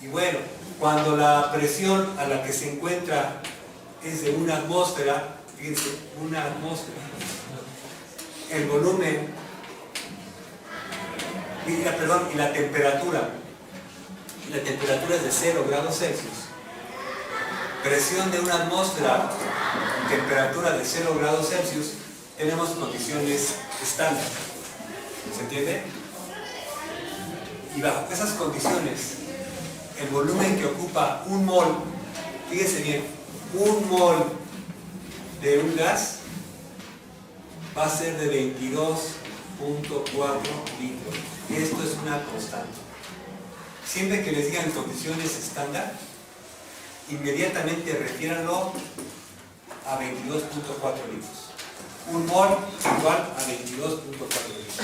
[SPEAKER 1] Y bueno, cuando la presión a la que se encuentra es de una atmósfera, fíjense, una atmósfera, el volumen y la temperatura es de 0 grados Celsius, presión de una atmósfera, temperatura de 0 grados Celsius, tenemos condiciones estándar, ¿se entiende? Y bajo esas condiciones, el volumen que ocupa un mol, fíjense bien, un mol de un gas va a ser de 22.4 litros. Esto es una constante. Siempre que les digan condiciones estándar, inmediatamente refiéranlo a 22.4 litros. Un mol igual a 22.4 litros.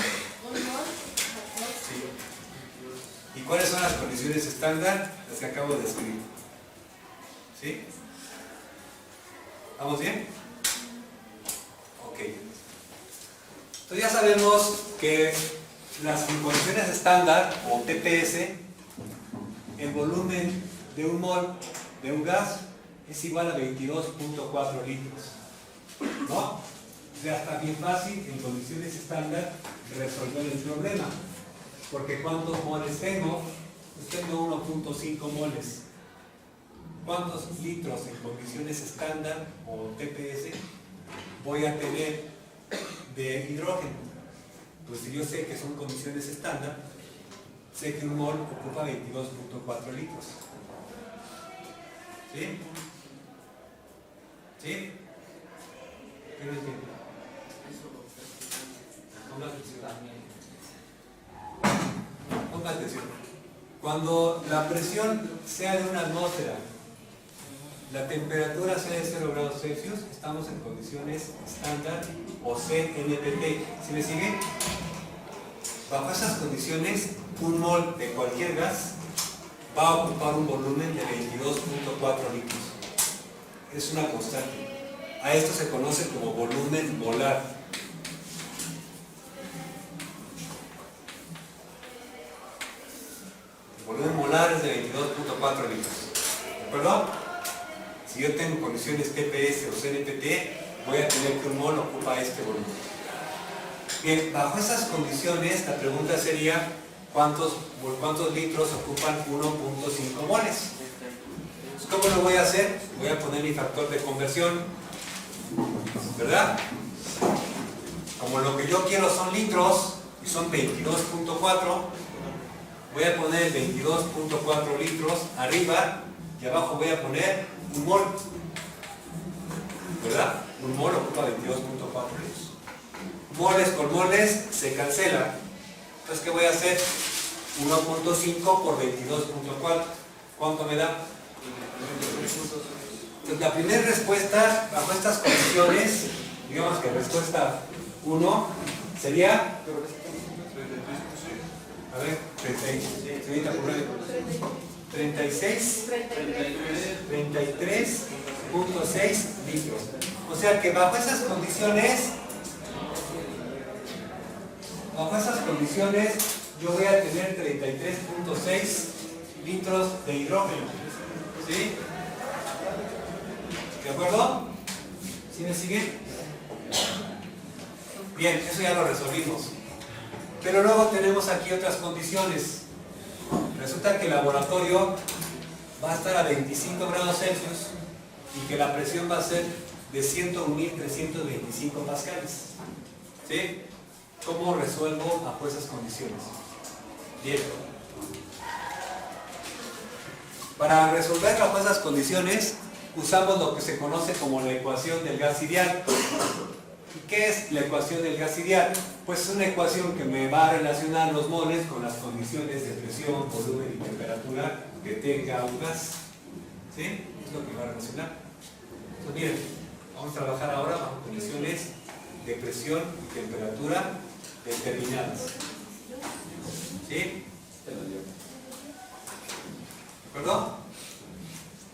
[SPEAKER 1] Sí. ¿Y cuáles son las condiciones estándar? Las que acabo de escribir. ¿Sí? ¿Vamos bien? Ok. Entonces ya sabemos que las condiciones estándar, o TPS, el volumen de un mol de un gas es igual a 22.4 litros. ¿No? O sea, está bien fácil en condiciones estándar resolver el problema. Porque ¿cuántos moles tengo? Pues tengo 1.5 moles. ¿Cuántos litros en condiciones estándar o TPS voy a tener de hidrógeno? Pues si yo sé que son condiciones estándar, sé que un mol ocupa 22.4 litros. ¿Sí? ¿Sí? ¿Qué no entiendo? Ponga atención. Ponga atención. Cuando la presión sea de una atmósfera, la temperatura sea de 0 grados Celsius, estamos en condiciones estándar o CNPT. ¿Sí me sigue? Bajo esas condiciones, un mol de cualquier gas va a ocupar un volumen de 22.4 litros. Es una constante. A esto se conoce como volumen molar. El volumen molar es de 22.4 litros. ¿De acuerdo? Si yo tengo condiciones TPS o CNPT, voy a tener que un mol ocupa este volumen. Bien, bajo esas condiciones, la pregunta sería ¿cuántos litros ocupan 1.5 moles? Entonces, ¿cómo lo voy a hacer? Voy a poner mi factor de conversión, ¿verdad? Como lo que yo quiero son litros, y son 22.4, voy a poner 22.4 litros arriba, y abajo voy a poner un mol, ¿verdad? Un mol ocupa 22.4 litros. moles con moles se cancela. Entonces, ¿qué voy a hacer? 1.5 por 22.4. ¿Cuánto me da? Entonces, la primera respuesta bajo estas condiciones, digamos que respuesta 1 sería, a ver, 33.6 litros. O sea que bajo esas condiciones, yo voy a tener 33.6 litros de hidrógeno. ¿Sí? ¿De acuerdo? ¿Sí me siguen? Bien, eso ya lo resolvimos. Pero luego tenemos aquí otras condiciones. Resulta que el laboratorio va a estar a 25 grados Celsius y que la presión va a ser de 101.325 pascales. ¿Sí? ¿Cómo resuelvo bajo esas condiciones? Bien. Para resolver bajo esas condiciones, usamos lo que se conoce como la ecuación del gas ideal. ¿Qué es la ecuación del gas ideal? Pues es una ecuación que me va a relacionar los moles con las condiciones de presión, volumen y temperatura que tenga un gas. ¿Sí? Es lo que me va a relacionar. Entonces miren, vamos a trabajar ahora bajo condiciones de presión y temperatura determinadas. ¿Sí? ¿De acuerdo?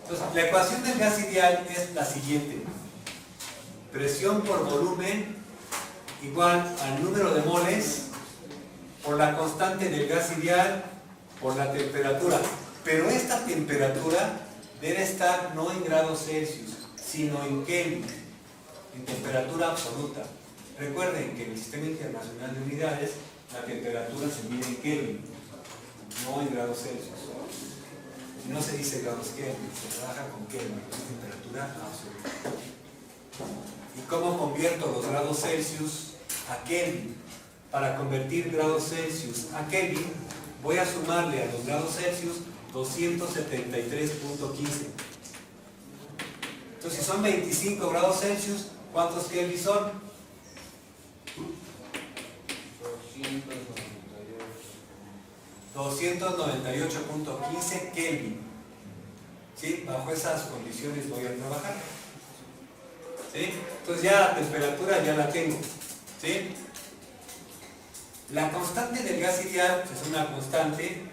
[SPEAKER 1] Entonces, la ecuación del gas ideal es la siguiente. Presión por volumen igual al número de moles por la constante del gas ideal por la temperatura. Pero esta temperatura debe estar no en grados Celsius, sino en Kelvin, en temperatura absoluta. Recuerden que en el Sistema Internacional de Unidades la temperatura se mide en Kelvin, no en grados Celsius. No se dice grados Kelvin, se trabaja con Kelvin, es temperatura absoluta. ¿Y cómo convierto los grados Celsius a Kelvin? Para convertir grados Celsius a Kelvin, voy a sumarle a los grados Celsius 273.15. Entonces, si son 25 grados Celsius, ¿cuántos Kelvin son? 298.15 Kelvin. ¿Sí? Bajo esas condiciones voy a trabajar. ¿Sí? Entonces ya la temperatura ya la tengo. ¿Sí? La constante del gas ideal es una constante.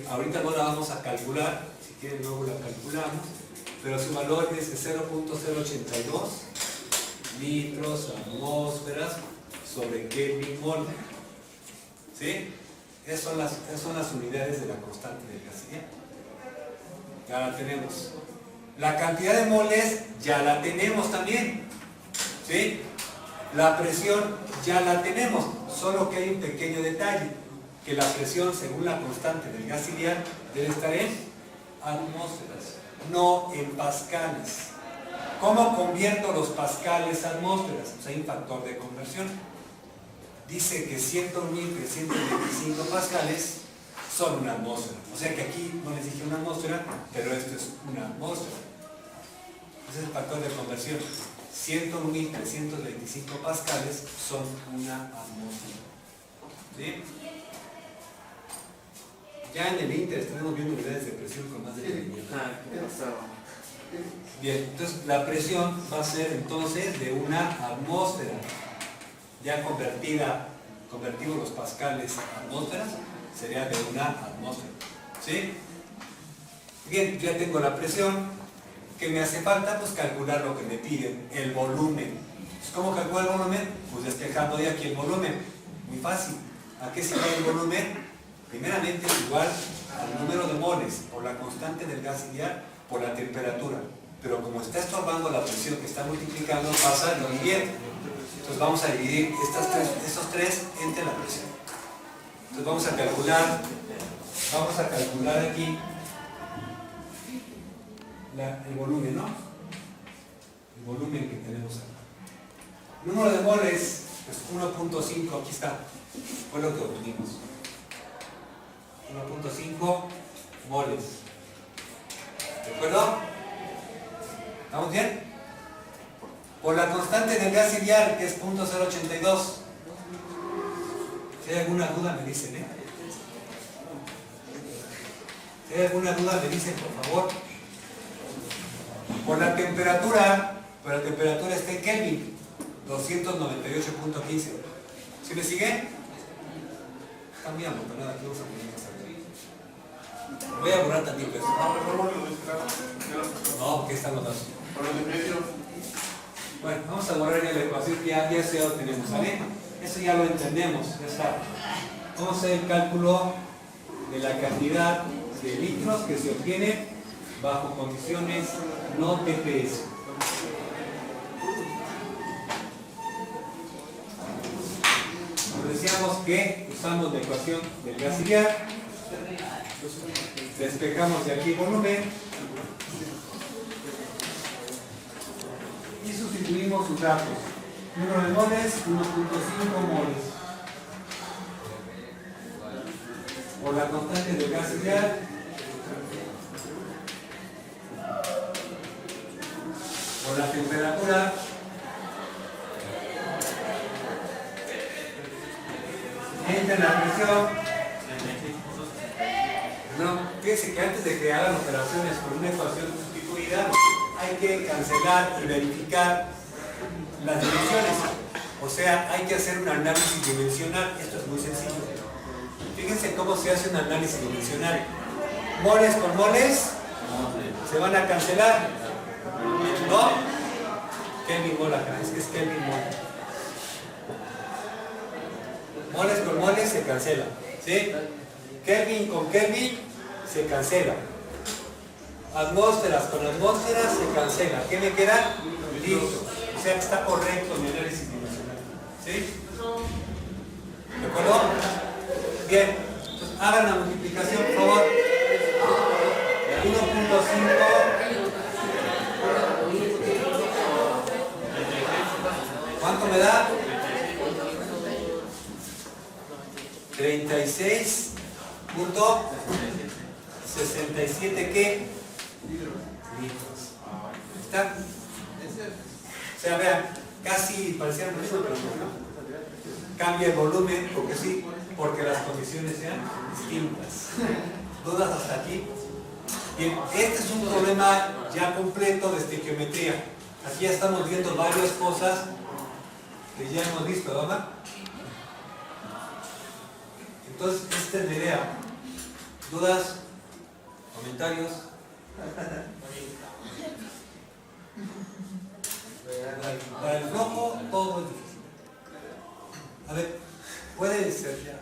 [SPEAKER 1] Ahorita no la vamos a calcular, si quieren luego la calculamos, pero su valor es de 0.082 litros atmósferas sobre Kelvin mol. ¿Sí? Esas son las unidades de la constante del gas ideal. Ya la tenemos. La cantidad de moles ya la tenemos también. ¿Sí? La presión ya la tenemos, solo que hay un pequeño detalle, que la presión según la constante del gas ideal debe estar en atmósferas, no en pascales. ¿Cómo convierto los pascales a atmósferas? Pues hay un factor de conversión. Dice que 100.325 pascales son una atmósfera. O sea que aquí no les dije una atmósfera, pero esto es una atmósfera. Ese es el factor de conversión. 101.325 pascales son una atmósfera. ¿Sí? Ya en el Inter estaremos viendo unidades de presión con más de 10. Bien, entonces la presión va a ser entonces de una atmósfera. Ya convertimos los pascales a atmósferas, sería de una atmósfera. ¿Sí? Bien, ya tengo la presión. ¿Qué me hace falta? Pues calcular lo que me piden, el volumen. Pues, ¿cómo calculo el volumen? Pues despejando de aquí el volumen. Muy fácil. ¿A qué se llama el volumen? Primeramente es igual al número de moles por la constante del gas ideal por la temperatura. Pero como está estorbando la presión que está multiplicando, pasa lo dividiendo. Entonces vamos a dividir estos tres entre la presión. Entonces vamos a calcular aquí el volumen, ¿no? El volumen que tenemos acá. El número de moles es 1.5, aquí está, fue lo que obtuvimos. 1.5 moles. ¿De acuerdo? ¿Estamos bien? Por la constante del gas ideal, que es 0.082. Si hay alguna duda me dicen, ¿eh? Si hay alguna duda me dicen, por favor. Por la temperatura está en Kelvin, 298.15. ¿Sí me sigue? Cambiamos, pero nada, aquí vamos a poner más arriba. Voy a borrar también eso. No, porque están los dos. Bueno, vamos a borrar ya la ecuación que ya eso ya lo tenemos, ¿vale? Eso ya lo entendemos, ya está. Vamos a hacer el cálculo de la cantidad de litros que se obtiene bajo condiciones no TPS. Nos decíamos que usamos la ecuación del gas ideal, despejamos de aquí volumen y sustituimos sus datos. Número de moles, 1.5 moles. Por la constante del gas ideal, por la temperatura, entre la presión. No, fíjense que antes de que hagan operaciones con una ecuación sustituida, hay que cancelar y verificar las dimensiones. O sea, hay que hacer un análisis dimensional. Esto es muy sencillo. Fíjense cómo se hace un análisis dimensional. Moles con moles se van a cancelar. ¿No? Kelvin mol acá, es que es Kelvin mol. Moles con moles se cancela. ¿Sí? Kelvin con Kelvin se cancela. Atmósferas con atmósferas se cancela. ¿Qué me queda? Listo. O sea que está correcto mi análisis dimensional. ¿Sí? ¿De acuerdo? Bien. Entonces hagan la multiplicación, por favor. 1.5. ¿Cuánto me da? 36.67 ¿qué? Litros. ¿Está? O sea, vean, casi parecía lo mismo, pero no. Cambia el volumen, porque sí, porque las condiciones sean distintas. ¿Dudas hasta aquí? Bien, este es un problema ya completo de estequiometría. Aquí ya estamos viendo varias cosas que ya hemos visto, ¿verdad? Entonces, esta es la idea. ¿Dudas? ¿Comentarios? Para el rojo todo es difícil. A ver, puede ser ya.